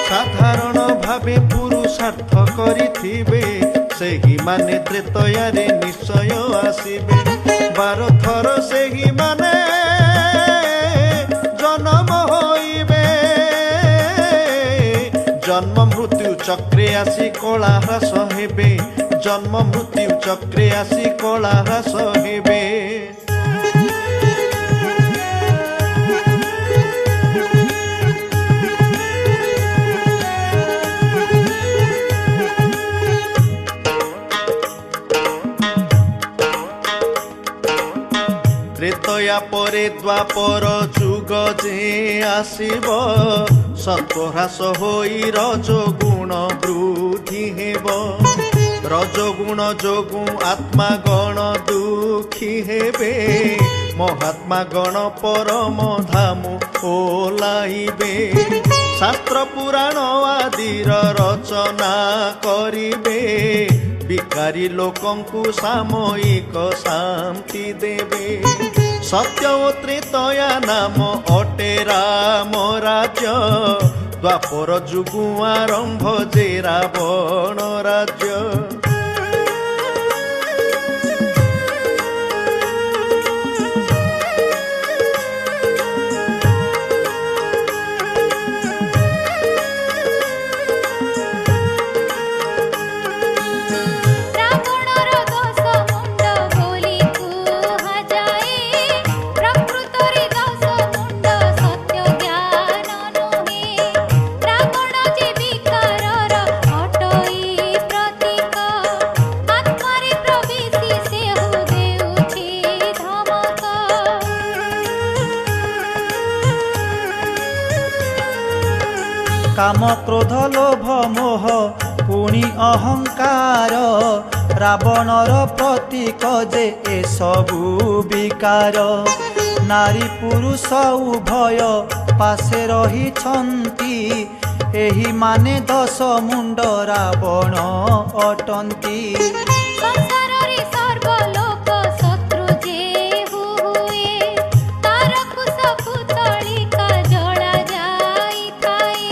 ସାଧାରଣ ଭାବେ ପୁରୁଷାର୍ଥ କରିଥିବେ ସେହିମାନେ ତ୍ରେତୟାରେ ନିଶ୍ଚୟ ଆସିବେ। 12 ଥର ସେହିମାନେ ଜନ୍ମ ହୋଇବେ। ଜନ୍ମ ମୃତ୍ୟୁ ଚକ୍ରେ ଆସି କଳା ହ୍ରାସ ହେବେ। ଜନ୍ମ ମୃତ୍ୟୁ ଚକ୍ରେ ଆସି କଳା ହ୍ରାସ ହେବେ। ତ୍ରେତୟା ପରେ ଦ୍ୱାପର ଯୁଗ ଯେ ଆସିବ ସତ୍ୱହ୍ରାସ ହୋଇ ରଜଗୁଣ ବୃଦ୍ଧି ହେବ। ରଜଗୁଣ ଯୋଗୁଁ ଆତ୍ମାଗଣ ଦୁଃଖୀ ହେବେ। ମହାତ୍ମାଗଣ ପରମ ଧାମ ଓହ୍ଲାଇବେ। ଶାସ୍ତ୍ର ପୁରାଣ ଆଦିର ରଚନା କରିବେ। ଭିକାରୀ ଲୋକଙ୍କୁ ସାମୟିକ ଶାନ୍ତି ଦେବେ। ସତ୍ୟ ଓ ତ୍ରେତୟା ନାମ ଅଟେ ରାମ ରାଜ୍ୟ। ଦ୍ୱାପର ଯୁଗ ଆରମ୍ଭ ଯେ ରାବଣ ରାଜ୍ୟ। ରାବଣର 10 ମୁଣ୍ଡ ବୋଲି କୁହାଯାଏ। ପ୍ରକୃତରେ 10 ମୁଣ୍ଡ ସତ୍ୟ ଜ୍ଞାନ ନୁହେଁ। ରାବଣ ଯେ ବିକାରର ଅଟଇ ପ୍ରତୀକ। ଆତ୍ମାରେ ପ୍ରବେଶି ସେହୁ ଦେଉଛି ଧମକ। କାମ କ୍ରୋଧ ଲୋଭ ମୋହ ପୁଣି ଅହଙ୍କାର ରାବଣର ପ୍ରତୀକ ଯେ ଏସବୁ ବିକାର। ନାରୀ ପୁରୁଷ ଉଭୟ ପାଶେ ରହିଛନ୍ତି। ଏହି ମାନେ 10 ମୁଣ୍ଡ ରାବଣ ଅଟନ୍ତି। ସଂସାରରେ ସର୍ବଲୋକ ଶତ୍ରୁ ଯେ ହୁଏ। ତାର କୁଶ ପୁତଳିକା ଜଳା ଯାଇଥାଏ।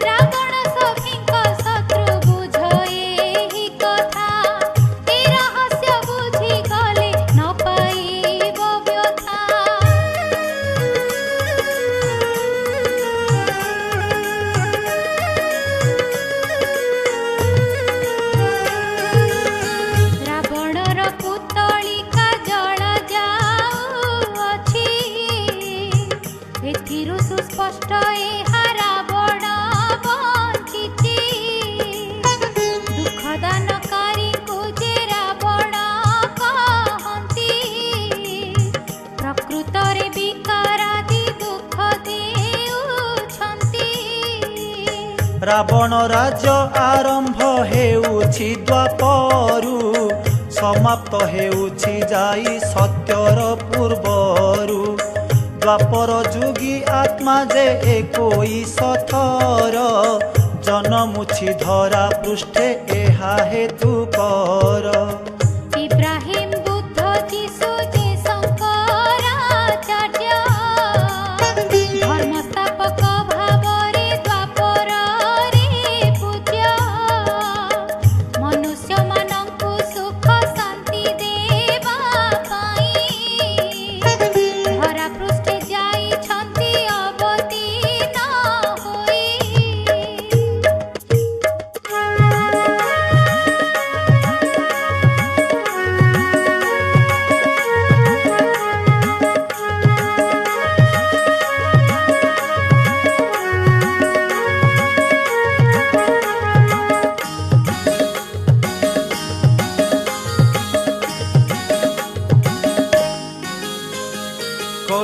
ରାବଣ ସଖୀଙ୍କ ଶତ୍ରୁ ବୁଝ ଏହି କଥା। ଏ ରହସ୍ୟ ବୁଝିଗଲେ ନ ପାଇବ ବ୍ୟଥା। ରାବଣର ପୁତଳିକା ଜଳା ଯାଉଅଛି। ଏଥିରୁ ସୁସ୍ପଷ୍ଟ ଏହା ରାବଣ ବଞ୍ଚିଛି। ଦୁଃଖ ଦାନକାରୀଙ୍କୁ ଯେ ରାବଣ କହନ୍ତି। ପ୍ରକୃତରେ ବିକାରାଦି ଦୁଃଖ ଦେଉଛନ୍ତି। ରାବଣ ରାଜ୍ୟ ଆରମ୍ଭ ହେଉଛି ଦ୍ୱାପରୁ। ସମାପ୍ତ ହେଉଛି ଯାଇ ସତ୍ୟର ପୂର୍ବରୁ। ଦ୍ୱାପର ଯୁଗୀ ଆତ୍ମା ଯେ 21 ଥର ଜନମୁଛି ଧରା ପୃଷ୍ଠେ ଏହା ହେତୁ କର। ଇବ୍ରାହିମ ବୁଦ୍ଧ ଯୀଶୁ ଯେ ଶଙ୍କରାଚାର୍ଯ୍ୟ। ଧର୍ମ ସ୍ଥାପକ ଭାବରେ ଦ୍ୱାପରରେ ପୂଜ୍ୟ। ମନୁଷ୍ୟମାନଙ୍କୁ ସୁଖ ଶାନ୍ତି ଦେବା ପାଇଁ ଧରା ପୃଷ୍ଠେ ଯାଇଛନ୍ତି ଅବତୀର୍ଣ୍ଣ ହୋଇ।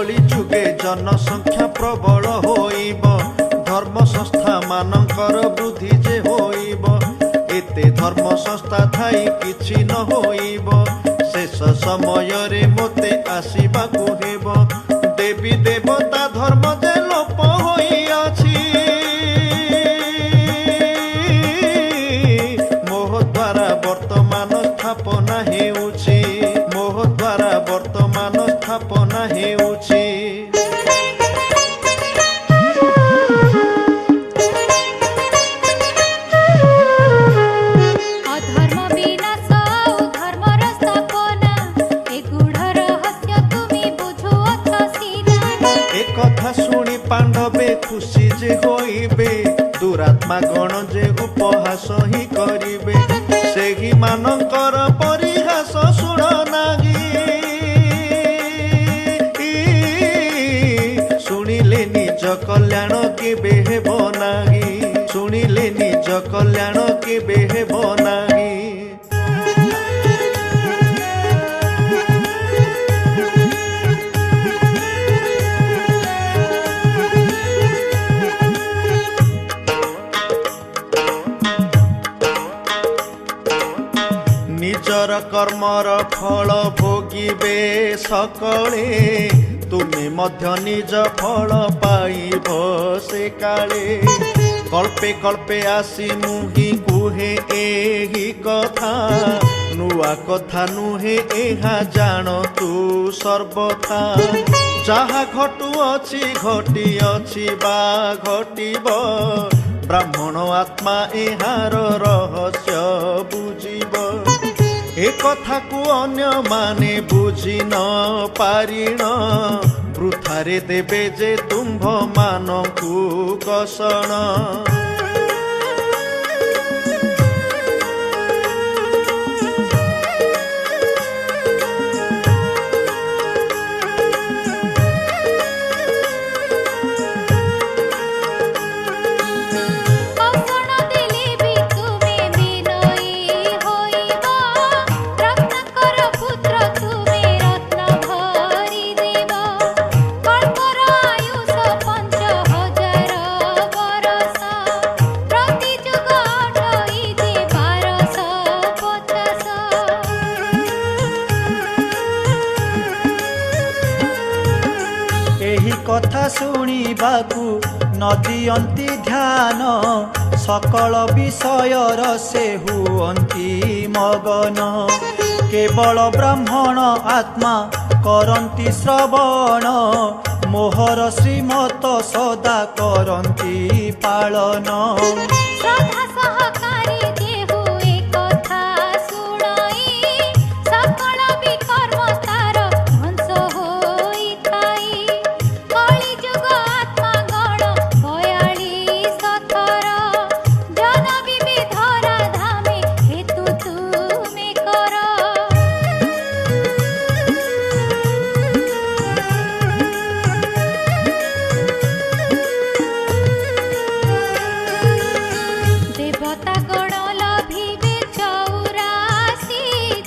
कली जुगे जनसंख्या प्रबल होइब धर्म संस्था मानकर वृद्धि जे होइब एते धर्म संस्था थाई किछि न होइब शेष समय रे मोते आसीबाकु हेब देवी देवता धर्म जे लोप होई अछि मोह द्वारा वर्तमान स्थापना हेउछि मोह द्वारा वर्तमान स्थापना हेउछि अधर्म विनाश आउ धर्मर स्थापना ए गूढ़ रहस्य तुमी बुझुअछ सीना ए कथा शुणी पांडवे खुशी जे होइबे दुरात्मा गण जे उपहास ही करिबे सेही मानकर परिहास शुण नागी शुणिले निज कल्याण केबे हेब नागी शुणिले निज कल्याण केबे हेब नागी निजर कर्मर फल भोगिबे सकळे तुमे मध्य निज फल पाइब से काळे कल्पे कल्पे आसी मुही कुहे एही कथा नुआ कथा नुहे एहा जान तू सर्वथा जहा घटु अछि घटी अछि बा घटिब ब्राह्मण आत्मा एहार रहस्य बुझिब ए कथा को अन्य माने बुझी न पारिण वृथारे देबे जे तुम्भ मानकु कसण कथा शुणिबाकू नदियंती ध्यान सकल विषयर से हुअंती मगन केवल ब्राह्मण आत्मा करंती श्रवण मोहर श्रीमत सदा करंती पालन श्रद्धा सहकारी देहु ए कथा शुणाई सकल विकर्म तार ध्वंस होई थाई कଳି जुग आत्मा गण बयाळी सथर जन विविधरा धामे हेतु तुमे कर देवता गण लभिबे 84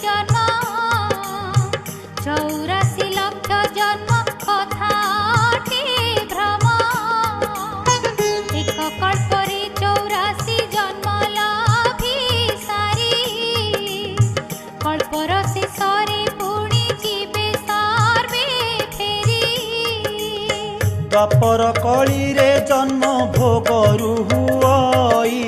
जन्म 84 लक्ष जन्म कथाटी भ्रम एक कल्परे 84 जन्म लभि सारी कल्पर शेषरे पुणी जीवे सर्वे फेरी द्वापर कली रे जन्म भोगरु हुई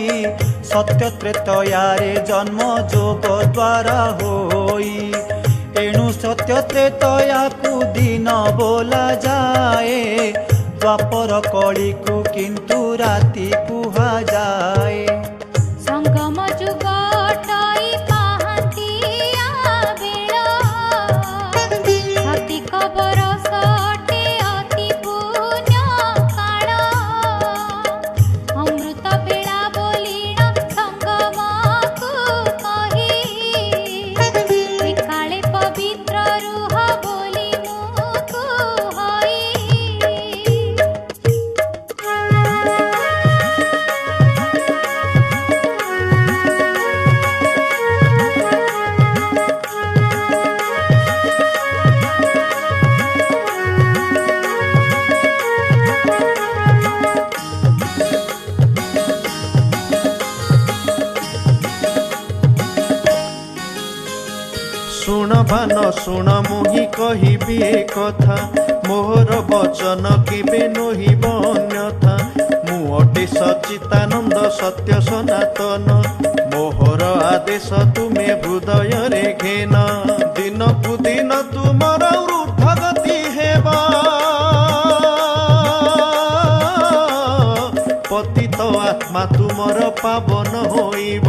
सत्य त्रेतयारे जन्म जोग द्वारा होई एणु सत्य त्रेतया को दिन बोला जाए द्वापर कली को किंतु राति कुहा जाए संगम जुग टई पाहंती आबेला अति कबर सटे अति पुण्य काळ अमृत बेला बोलिण संगम को कही काले पवित्र रुह बोली मुकु होई मान शुण मुहि कहिबी ए कथा मोहर वचन केबे नहिब अन्यथा मु अटे सच्चितानंद सत्य सनातन मोहर आदेश तुमे हृदय रे घेन दिन कु दिन तुमर ऊर्ध्वगति हेबा पतित आत्मा तुमर पावन होइब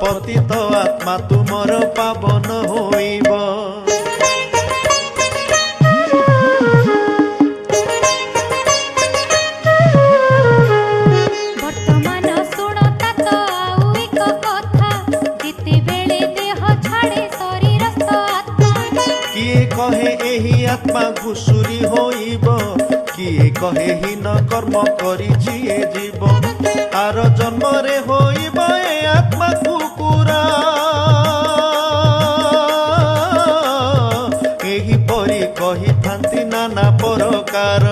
पतित आत्मा तुमर पावन होइब। कहे एही आत्मा घुसुरी होइब किए कहे हीन कर्म करी जिए जीव आर जन्म रे होइब ए आत्मा कुकुरा एही परी कही थांती नाना प्रकार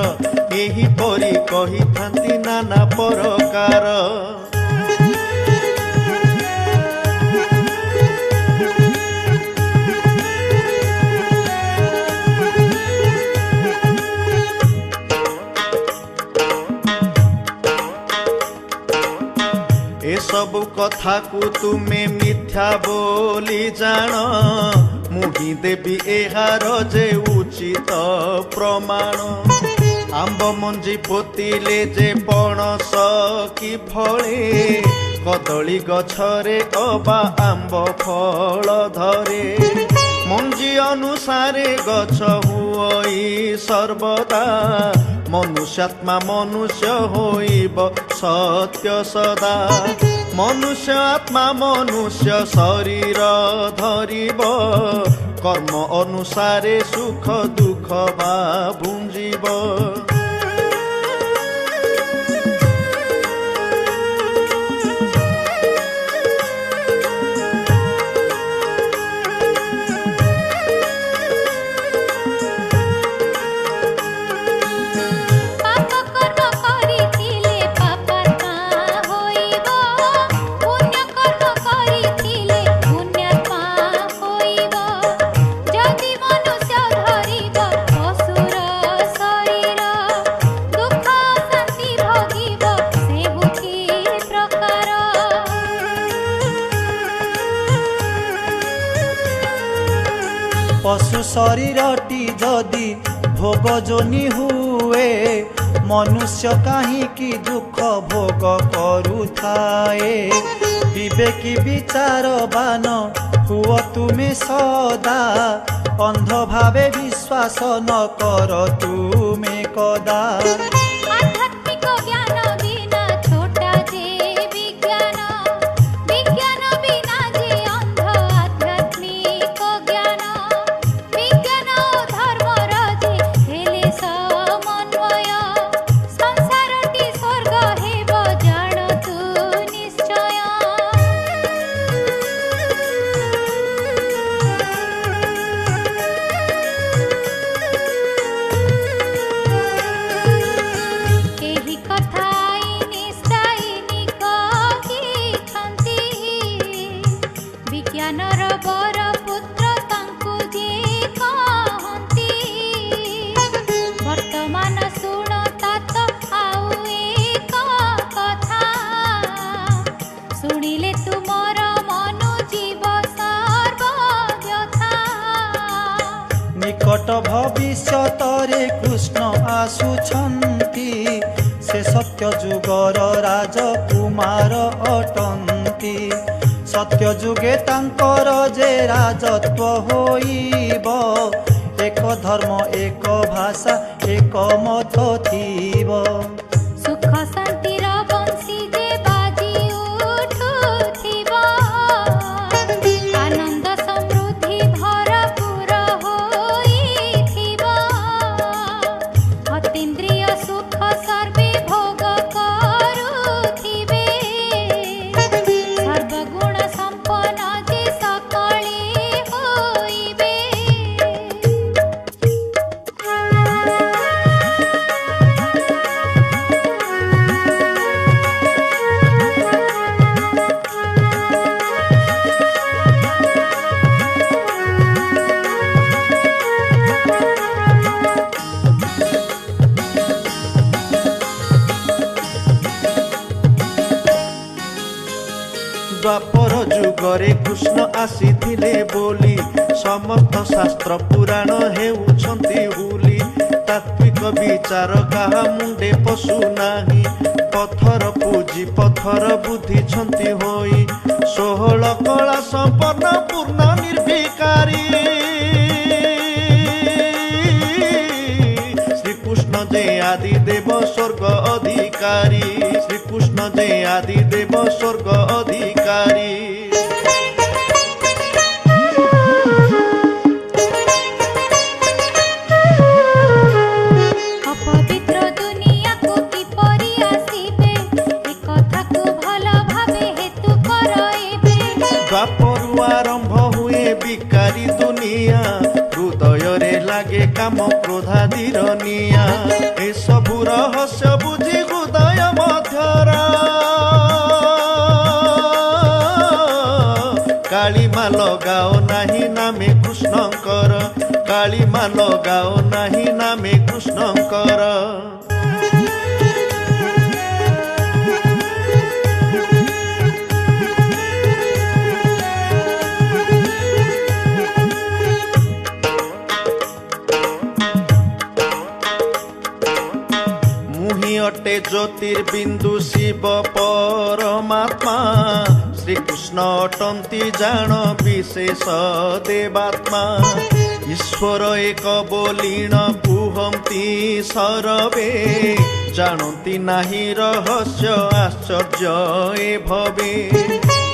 एही परी कही थांती नाना प्रकार। सबु कथा को तुमे मिथ्या बोली जान मुही देवी एहार जे उचित प्रमाण आंब मंजी पोतिले जे पणस कि फळे कदली गछरे अबा आंब फल धरे मंजी अनुसारे गछ हुई सर्वदा मनुष्यात्मा मनुष्य होइब सत्य सदा मनुष्य आत्मा मनुष्य शरीर धरिब कर्म अनुसारे सुख दुख बा भुंजिब। पशु शरीरटी जदि भोग जोनि हुए मनुष्य काहींकि दुख भोग करुथाए विवेकी विचारवान हुओ तुमे सदा अंध भावे विश्वास न कर तुमे कदा। निकट भविष्यत रे कृष्ण आसुछन्ति से सत्य जुगर राजकुमार अटन्ति सत्य जुगे तांकर जे राजत्व होइब एक धर्म एक भाषा एक मत थिब सुख शांतिर बंशी जे बाजी उठुथिब आनंद समृद्धि भरपूर होइथिब अतीन्द्रिय सुख सर्वे भोग करुथिबे सर्वगुण संपन्न जे सकले होइबे। द्वापर जुगरे कृष्ण आसीथिले बोली समस्त शास्त्र पुराण हेउछन्ति हुली तात्विक विचार काहा मुंडे पशु नाही पत्थर पूजी पत्थर बुद्धि छन्ति होई 16 कला संपन्न पूर्ण निर्विकारी श्रीकृष्ण जे आदि देव स्वर्ग अधिकारी श्रीकृष्ण जे आदि देव स्वर्ग अधिकारी अपवित्र दुनिया को किपरि आसीबे ए कथा को भल भाबे हेतु कराइबे द्वापरु आरंभ हुए विकारी दुनिया हृदय रे लागे काम क्रोधादीर निया ए सबु रहस्य बुझी हृदय मध्यरा कालीमा लगाओ नाही नामे कृष्णकर कालीमा लगाओ नाही नामे कृष्णकर अटे ज्योतिर्बिंदु शिव परमात्मा श्रीकृष्ण अटंती जान विशेष देवात्मा ईश्वर एक बोलीण कुहंती सरवे जानती नाही रहस्य आश्चर्य ए भवे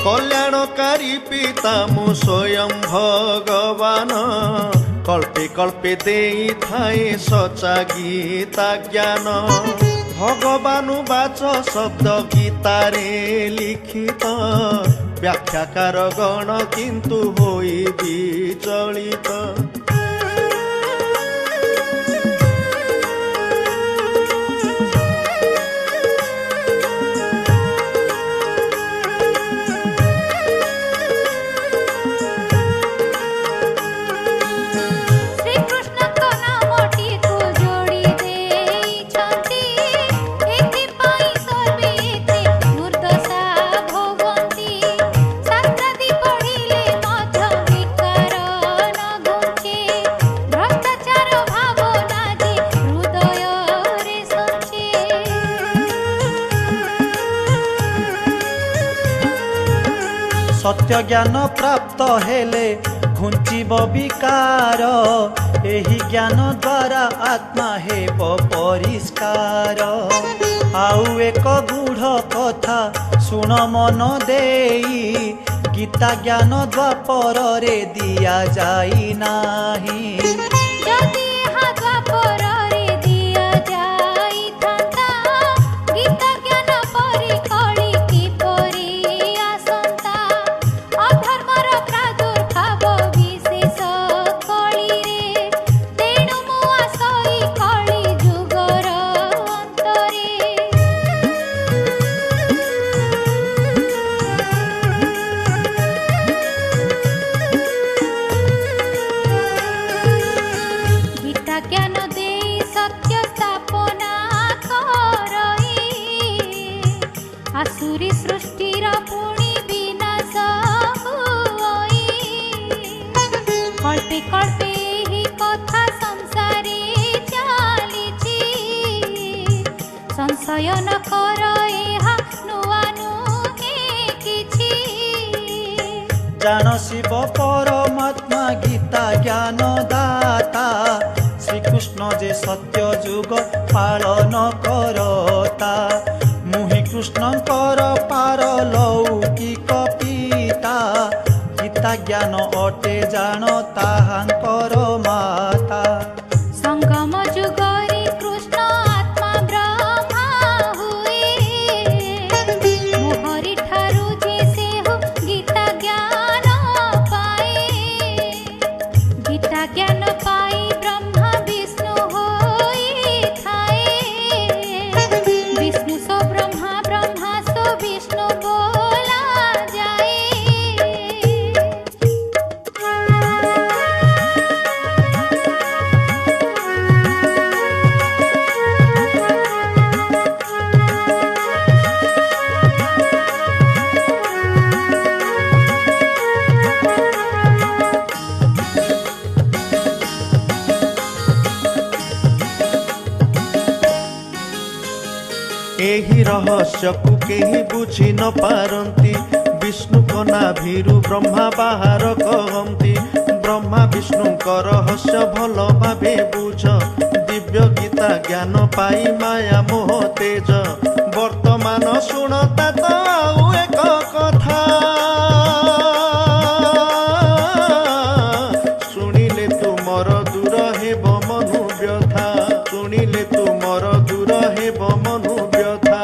कल्याणकारी पिता मु स्वयं भगवान कल्पे कल्पे देई थाए सचा गीता ज्ञान भगवानु बाच शब्द गीतारे लिखित व्याख्याकार गण किंतु होई विचलित सत्य ज्ञान प्राप्त हेले घुंचीब विकार एही ज्ञान द्वारा आत्मा हेब परिष्कार आउ एक गूढ़ कथा सुन मन देई गीता ज्ञान द्वापर रे दिया जाई नाही जदि हा द्वापर रे दिया जाई थांता गीता ज्ञान परि कଳି किपरि आसंता अधर्मर प्रादुर्भाव विशेष कଳି रे तेणु मु आसई कଳି जुगर अंतरे गीता ज्ञान दे सत्य स्थापना करई आसुरी सृष्टिर पुणी विनाश होई कल्पे कल्पे ही कथा संसारे चालिछि संशय न कर एहा नुआ नुहे किछि जान शिव परमात्मा गीता ज्ञान दाता श्रीकृष्ण जे सत्य जुग पालन करता मुहि कृष्णकर पारलौकिक पिता गीता ज्ञान अटे जान ताहांकर माता संगम जुगरे कृष्ण आत्मा ब्रह्मा हुए मोहरी ठारू जे से हो गीता ज्ञान पाए गीता ज्ञान पाई ब्रह्मा विष्णु होई थाए विष्णु सो ब्रह्मा ब्रह्मा सो विष्णु बोला जाए ଏହି ରହସ୍ୟକୁ କେହି ବୁଝି ନ ପାରନ୍ତି। ବିଷ୍ଣୁଙ୍କ ନାଭିରୁ ବ୍ରହ୍ମା ବାହାର କହନ୍ତି। ବ୍ରହ୍ମା ବିଷ୍ଣୁଙ୍କ ରହସ୍ୟ ଭଲ ଭାବେ ବୁଝ। ଦିବ୍ୟ ଗୀତା ଜ୍ଞାନ ପାଇ ମାୟା ମୋହ ତେଜ। ବର୍ତ୍ତମାନ ଶୁଣ ତାତ ଆଉ ଏକ କଥା। ଶୁଣିଲେ ତୁମର ଦୂର ହେବ ମନୁ ବ୍ୟଥା। ଶୁଣିଲେ ତୁମର ଦୂର ହେବ ମନୁ ବ୍ୟଥା।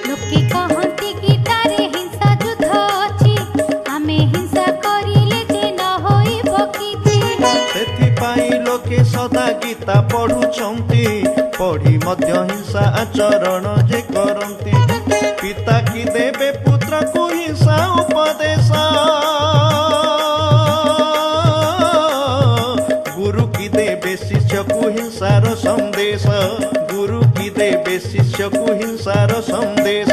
ଲୋକେ କହନ୍ତି ଗୀତାରେ ହିଂସା ଯୁଦ୍ଧ ଅଛି। ଆମେ ହିଂସା କରିଲେ ଯେ ନ ହୋଇବ କିଛି। ସେଥିପାଇଁ ଲୋକେ ସଦା ଗୀତା ପଢୁଛନ୍ତି। ପଢି ମଧ୍ୟ ହିଂସା ଆଚରଣ ଯେ କରନ୍ତି। ପିତା କି ଦେବେ ପୁତ୍ରକୁ ହିଂସା ଉପଦେଶ। ଗୁରୁ କି ଦେବେ ଶିଷ୍ୟକୁ ହିଂସାର ସନ୍ଦେଶ। ଗୁରୁ କି ଦେବେ ଶିଷ୍ୟକୁ ହିଂସାର ସନ୍ଦେଶ।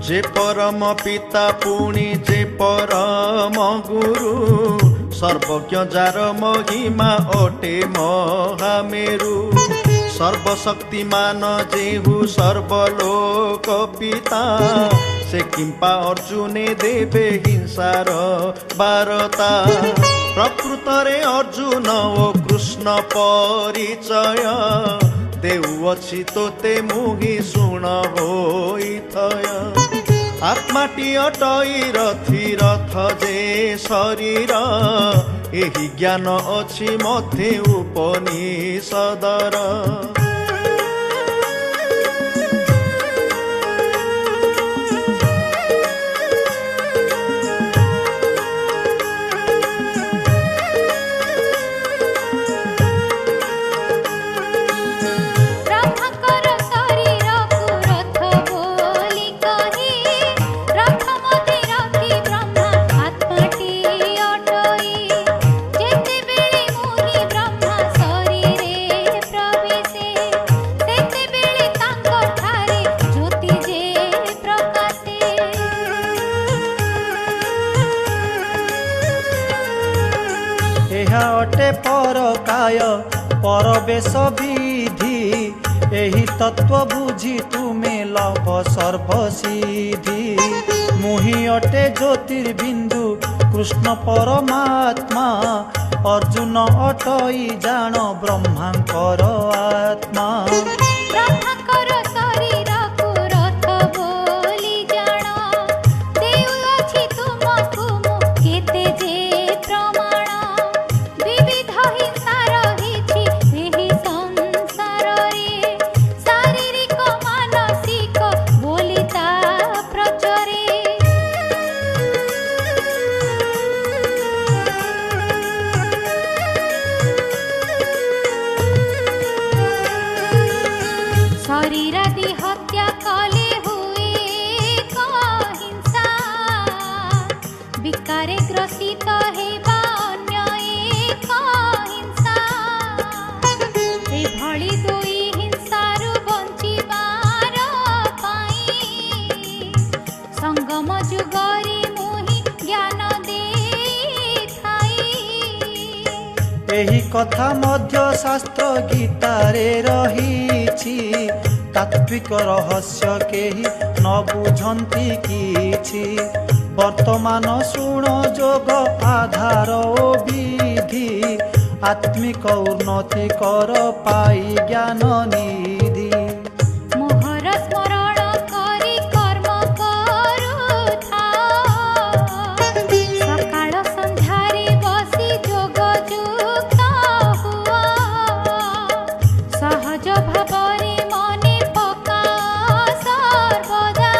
जे परम पिता पुणी जे परम गुरु। सर्वज्ञ जार महिमा अटे महामेरु। सर्वशक्तिमान जेहु सर्वलोक पिता। से किंपा अर्जुने देवे हिंसार बारता। प्रकृतरे अर्जुन ओ कृष्ण परिचय। देउअछि तोते मुहि शुण होइथय। आत्माटी अटई रथी रथ जे शरीर। एहि ज्ञान अछि मथे उपनिषदर। ବ୍ରହ୍ମାଙ୍କର ଶରୀରକୁ ରଥ ବୋଲି କହି। ରଥ ମତେ ରଖି ବ୍ରହ୍ମା ଆତ୍ମାଟି ଅଟଇ। ଯେତେବେଳେ ମୁହିଁ ବ୍ରହ୍ମା ଶରୀରେ ପ୍ରବେଶେ। ସେତେବେଳେ ତାଙ୍କଠାରେ ଜ୍ୟୋତି ଯେ ପ୍ରକାଶେ। ଏହା ଅଟେ ପରକାୟ परवेश विधि। एहि तत्व बुझी तुमे लभ सर्वसिद्धि। मुहि अटे ज्योतिर्बिंदु कृष्ण परमात्मा। अर्जुन अटई जान ब्रह्मांकर आत्मा। ବ୍ରହ୍ମାଙ୍କର ଶରୀରକୁ ରଥ ବୋଲି ଜାଣ। ଦେଉଅଛି ତୁମକୁ ମୁଁ କେତେ ଯେ ପ୍ରମାଣ। ବିବିଧ ହିଂସା ରହିଛି ଏହି ସଂସାରରେ। ଶାରୀରିକ ମାନସିକ ବୋଲି ତା ପ୍ରଚରେ। ଶରୀରାଦି ହତ୍ୟା କଲେ ହୁଏ ହିଂସା। ବିକାରେ ଗ୍ରସିତ ହେବା ଅନ୍ୟ ଏକ ହିଂସା। ଏଭଳି ଦୁଇ ହିଂସାରୁ ବଞ୍ଚିବାର ପାଇଁ ସଙ୍ଗମ ଯୁଗରେ ମୁହିଁ ଜ୍ଞାନ ଦେଇଥାଇ। एहि कथा मध्य शास्त्र गीतारे रहिछि। तात्विक रहस्य केही न बुझन्ति किछि। वर्तमान शुण जोग आधार ओ विधि। आत्मिक उन्नति कर पाई ज्ञान निधि। मोहर स्मरण करी कर्म करुथाओ। सकाळ सन्ध्यारे बसी जोग युक्त हुआ। सहज भावरे मने पकाओ सर्वदा।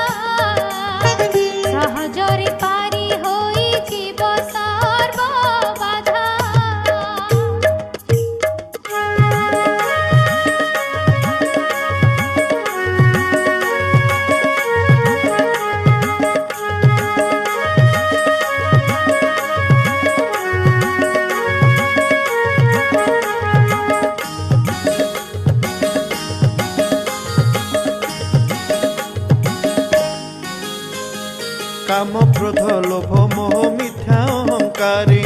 सहजरे पारी होई जीव सर्व बाधा। ଅହଙ୍କାରେ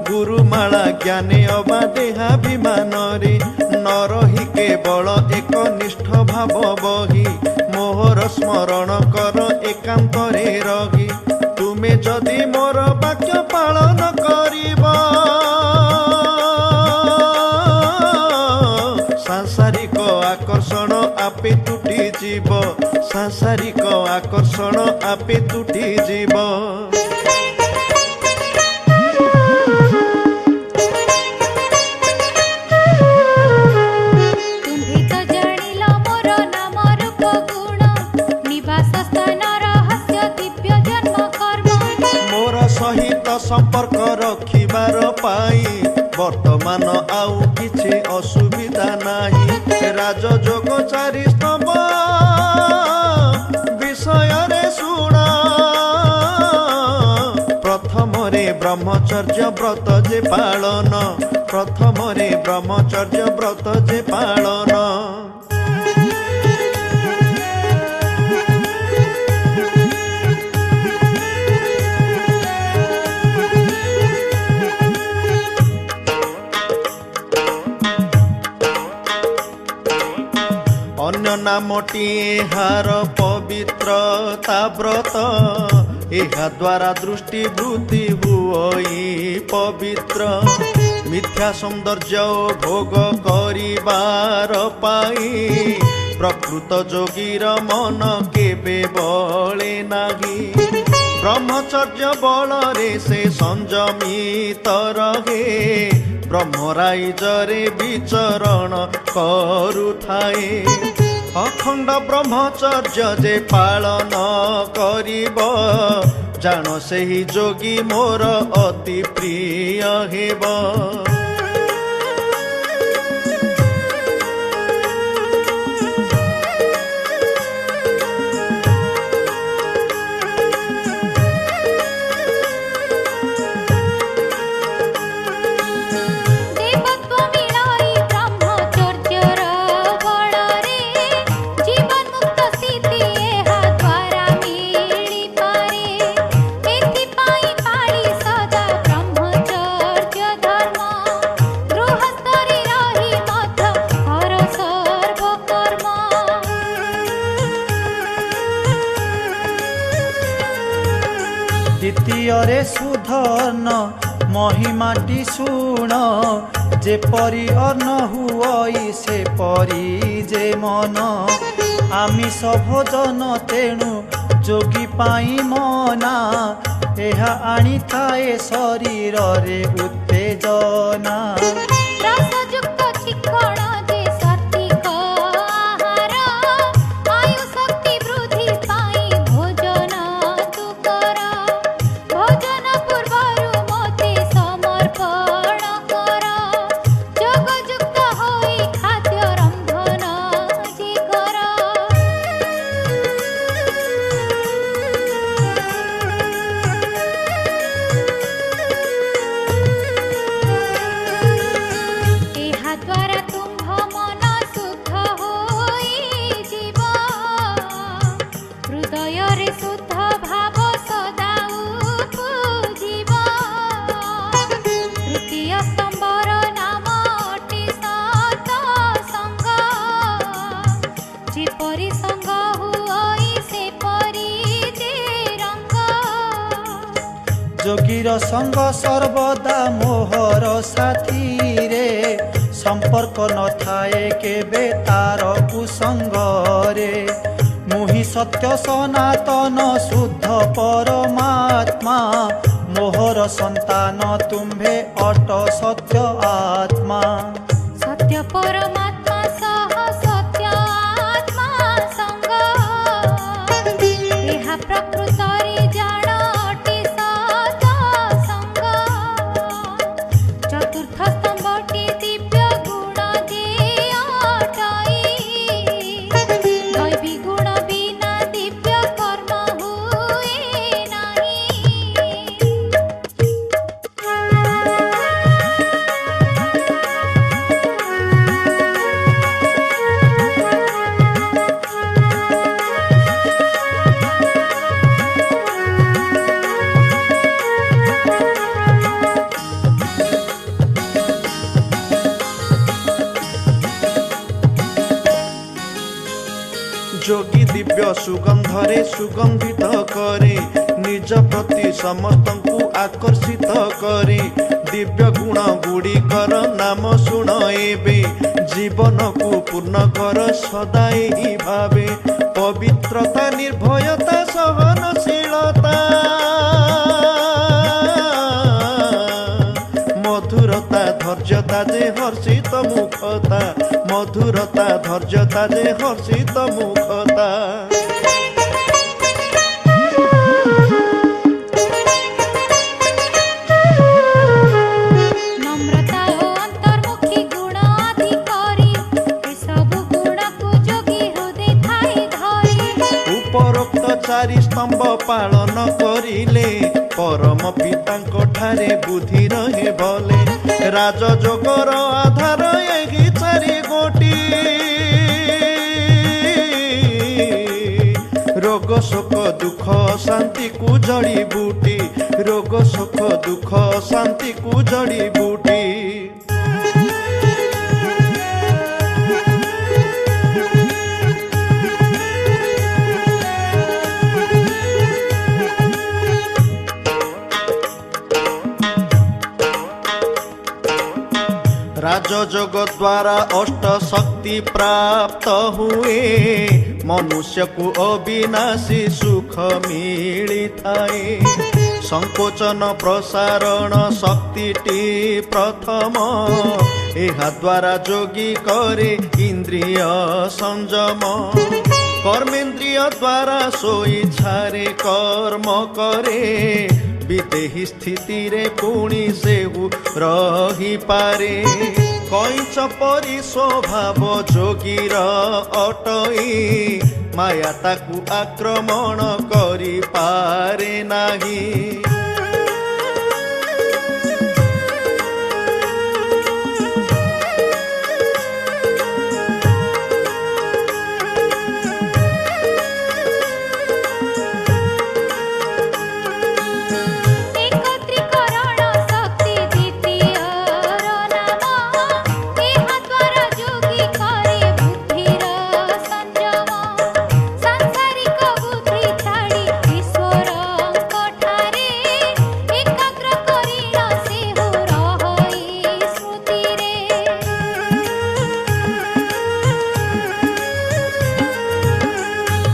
ଗୁରୁମାଳା ଜ୍ଞାନେ ଅବା ଦେହାଭିମାନରେ ନ ରହି କେବଳ ଏକନିଷ୍ଠ ଭାବ ବହି ମୋହର ସ୍ମରଣ କର ଏକାନ୍ତରେ ରହି ତୁମେ ଯଦି ମୋର ବାକ୍ୟ ପାଳନ କରିବ ସାଂସାରିକ ଆକର୍ଷଣ ଆପେ ତୁଟି ଯିବ ସାଂସାରିକ ଆକର୍ଷଣ ଆପେ ତୁଟି ଯିବ। ତୁମ୍ଭେ ତ ଜାଣିଲ ମୋର ନାମ ରୂପ ଗୁଣ ନିବାସ ସ୍ଥାନ ରହସ୍ୟ ଦିବ୍ୟ ଜନ୍ମ କର୍ମ ମୋର ସହିତ ସମ୍ପର୍କ ରଖିବାର ପାଇଁ ବର୍ତ୍ତମାନ ଆଉ କିଛି ଅସୁବିଧା ନାହିଁ। ରାଜଯୋଗ ଚାରି ସ୍ତମ୍ଭ ବିଷୟରେ ଶୁଣ ପ୍ରଥମରେ ବ୍ରହ୍ମଚର୍ଯ୍ୟ ବ୍ରତ ଯେ ପାଳନ ପ୍ରଥମରେ ବ୍ରହ୍ମଚର୍ଯ୍ୟ ବ୍ରତ ଯେ ପାଳନ ଅନ୍ୟ ନାମଟି ଏହାର ପବିତ୍ରତା ବ୍ରତ ଏହା ଦ୍ୱାରା ଦୃଷ୍ଟିବୃତ୍ତି ହୁଅଇ ପବିତ୍ର ମିଥ୍ୟା ସୌନ୍ଦର୍ଯ୍ୟ ଓ ଭୋଗ କରିବାର ପାଇଁ ପ୍ରକୃତ ଯୋଗୀର ମନ କେବେ ବଳେ ନାହିଁ। ବ୍ରହ୍ମଚର୍ଯ୍ୟ ବଳରେ ସେ ସଂଯମିତ ରହେ ବ୍ରହ୍ମରାଇଜରେ ବିଚରଣ କରୁଥାଏ। ଅଖଣ୍ଡ ବ୍ରହ୍ମଚର୍ଯ୍ୟ ଯେ ପାଳନ କରିବ ଜାଣ ସେହି ଯୋଗୀ ମୋର ଅତି ପ୍ରିୟ ହେବ। ଦ୍ୱିତୀୟରେ ସୁଧନ ମହିମାଟି ଶୁଣ ଯେପରି ଅନ୍ନ ହୁଅଇ ସେପରି ଯେ ମନ ଆମିଷ ଭୋଜନ ତେଣୁ ଯୋଗୀ ପାଇଁ ମନା ଏହା ଆଣିଥାଏ ଶରୀରରେ ଉତ୍ତେଜନା। ଯୋଗୀର ସଙ୍ଗ ସର୍ବଦା ମୋହର ସାଥୀରେ ସମ୍ପର୍କ ନଥାଏ କେବେ ତାର କୁସଙ୍ଗରେ ମୁହିଁ ସତ୍ୟ ସନାତନ ଶୁଦ୍ଧ ପରମାତ୍ମା ମୋହର ସନ୍ତାନ ତୁମ୍ଭେ ଅଟ ସତ୍ୟ ଆତ୍ମା। ସତ୍ୟ ପରମାତ୍ମା ସହ ସତ୍ୟ ଆତ୍ମା ସଙ୍ଗ ଏହା ପ୍ରକୃତରେ ଜାଣ ଅଟେ ସତ ସଙ୍ଗ। ଚତୁର୍ଥ ସ୍ତମ୍ଭଟି ଦିବ୍ୟ ଗୁଣ ଯେ ଅଟଇ ଦୈବୀ ଗୁଣ ବିନା ଦିବ୍ୟ କର୍ମ ହୁଏ ନାହିଁ। दिव्य सुगंधरे सुगंधित करे निज प्रति समस्तଙ୍କୁ आकर्षित करे दिव्य गुण गुड़िकर नाम शुण एबे जीवन को पूर्ण कर सदा एही भावे पवित्रता निर्भयता सहनशीलता मधुरता धैर्यता जे हर्षित मुखता मधुरता धैर्यता जे हर्षित मुखता नम्रता ओ अंतर्मुखी गुण अधिकारी एसबु गुण को जोगी हृदय थाई धरी उपरोक्त चारि स्तंभ पालन करिले परम पिताଙ୍କ ठारे बुद्धि रहे भले राजयोगर आधार एही चारि गोटी रोग शोक दुख शांति को जड़ी बूटी रोग शोक दुख शांति को जड़ी बूटी राजयोग द्वारा अष्ट शक्ति प्राप्त हुए मनुष्य को अविनाशी सुख मिली थाए संकोचन प्रसारण शक्तिटी प्रथम एहा द्वारा जोगी करे इंद्रिय संयम कर्मेन्द्रिय द्वारा सोई छारे कर्म करे विदेही स्थिति रे पुणी से रही पारे कैच परी स्वभाव जोगीर अटई माया ताकू आक्रमण करी पारे नाही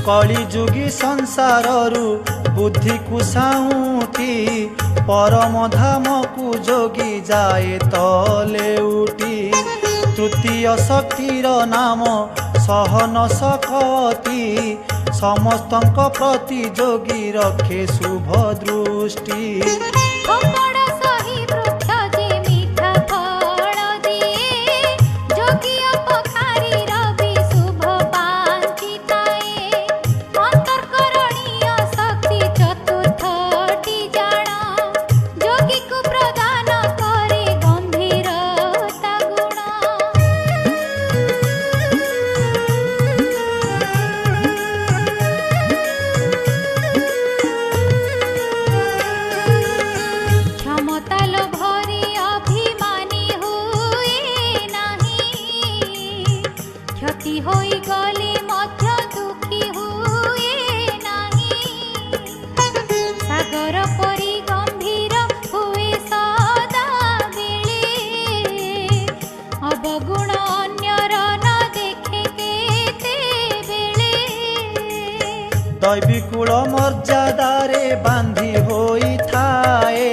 कलिजुगी संसाररू बुद्धि को साउटी परम धाम को जोगी जाए तले उठी तृतीय शक्तिर नाम सहन शक्ति समस्तଙ୍କ प्रति जोगी रखे शुभ दृष्टि दैविकूल मर्यादारे बांधी होई थाए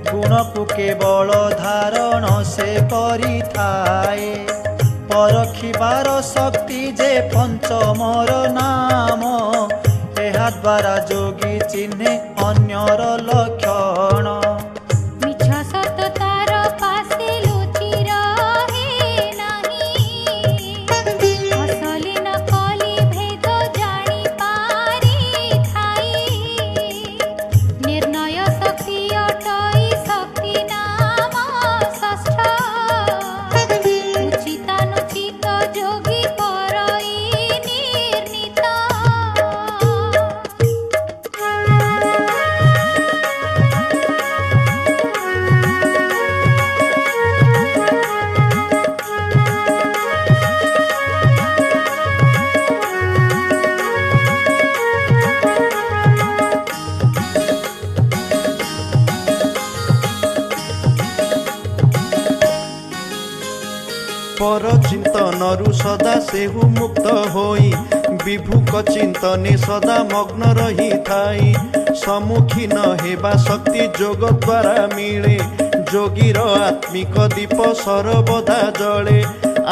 गुण को केवल धारण से करी थाए परखिबार शक्ति जे पंचमर नाम एहा द्वारा जोगी चिन्हे अन्यर लक्षण पर चिंतनरु सदा सेहु मुक्त होई विभुक चिंतने सदा मग्न रही थाई सम्मुखीन हेबा शक्ति जोग द्वारा मिले जोगीर आत्मिक दीप सर्वदा जले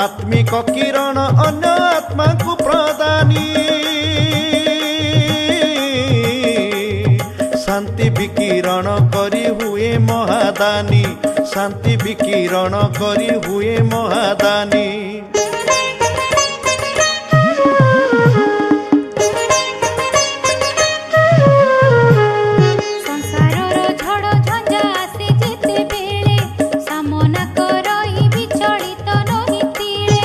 आत्मिक किरण अन्य आत्मा को प्रदानी शांति विकिरण करी हुए महादानी शांति विकिरण करी हुए महादानी ସଂସାରର ଝଡ଼ ଝଞ୍ଜା ଆସେ ଯେତେବେଳେ ସାମନା କରଇ ବିଚଳିତ ନହି ତିଳେ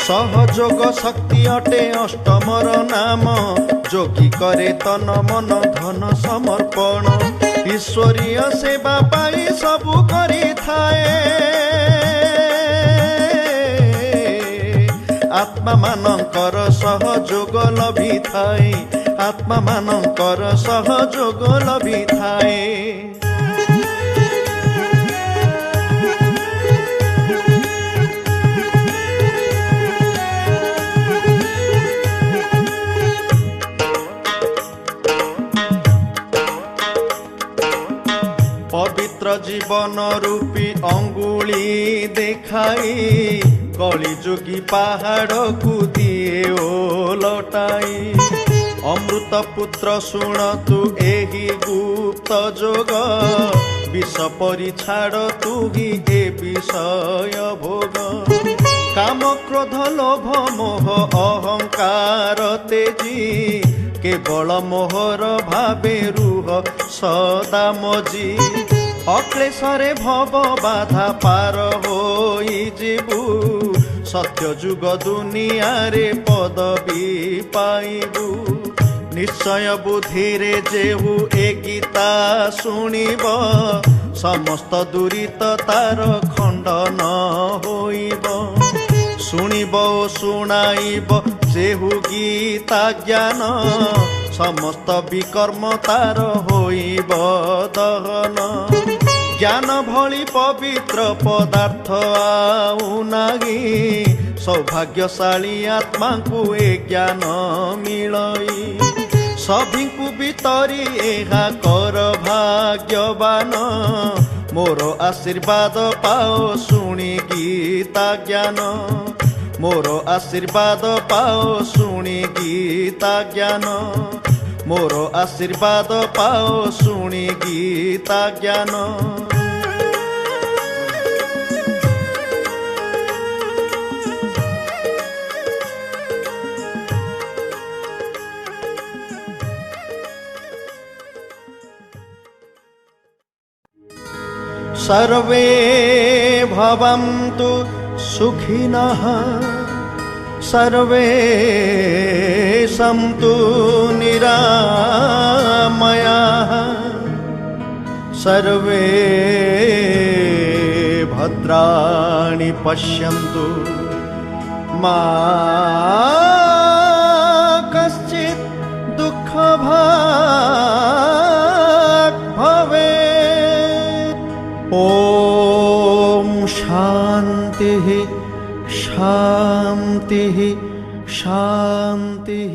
सहयोग शक्ति अटे अष्टमर नाम जोगी करे तन मन धन समर्पण ईश्वरीय सेवा पाई सबु करी थाए आत्मा मानकर सहयोग लभी थाए आत्मा मानकर सहयोग लभी थाए पवित्र जीवन रूपी अंगुली देखाई कली जोगी पहाड़ को दिए ओ लौटाई अमृत पुत्र शुण तू एही गुप्त जोग विष परि छाड़ तू ही ए विषय भोग काम क्रोध लोभ मोह अहंकार तेजी केवल मोहर भावे रुह सदा मजी अक्लेशरे भव बाधा पार होई जीवु सत्य जुग दुनिया रे पदवी पाइबु निश्चय बुद्धि रे जेहु ए गीता शुणिब समस्त दुरित तार खंडन होइब शुणिब ओ शुणाइब जेहु गीता ज्ञान समस्त विकर्म तार होइब दहन ज्ञान भली पवित्र पदार्थ आउ नाही सौभाग्यशाली आत्मा को ए ज्ञान मिलई सभी को बितरी एहा कर भाग्यवान मोर आशीर्वाद पाओ शुणी गीता ज्ञान मोर आशीर्वाद पाओ शुणी गीता ज्ञान मोर आशीर्वाद पाओ शुणी गीता ज्ञान सर्वे भवन्तु सुखिनः सर्वे सन्तु निरामयाः सर्वे भद्राणि पश्यन्तु मा कश्चित् दुःखभाग् भवेत् ॐ शान्तिः शान्तिः शान्तिः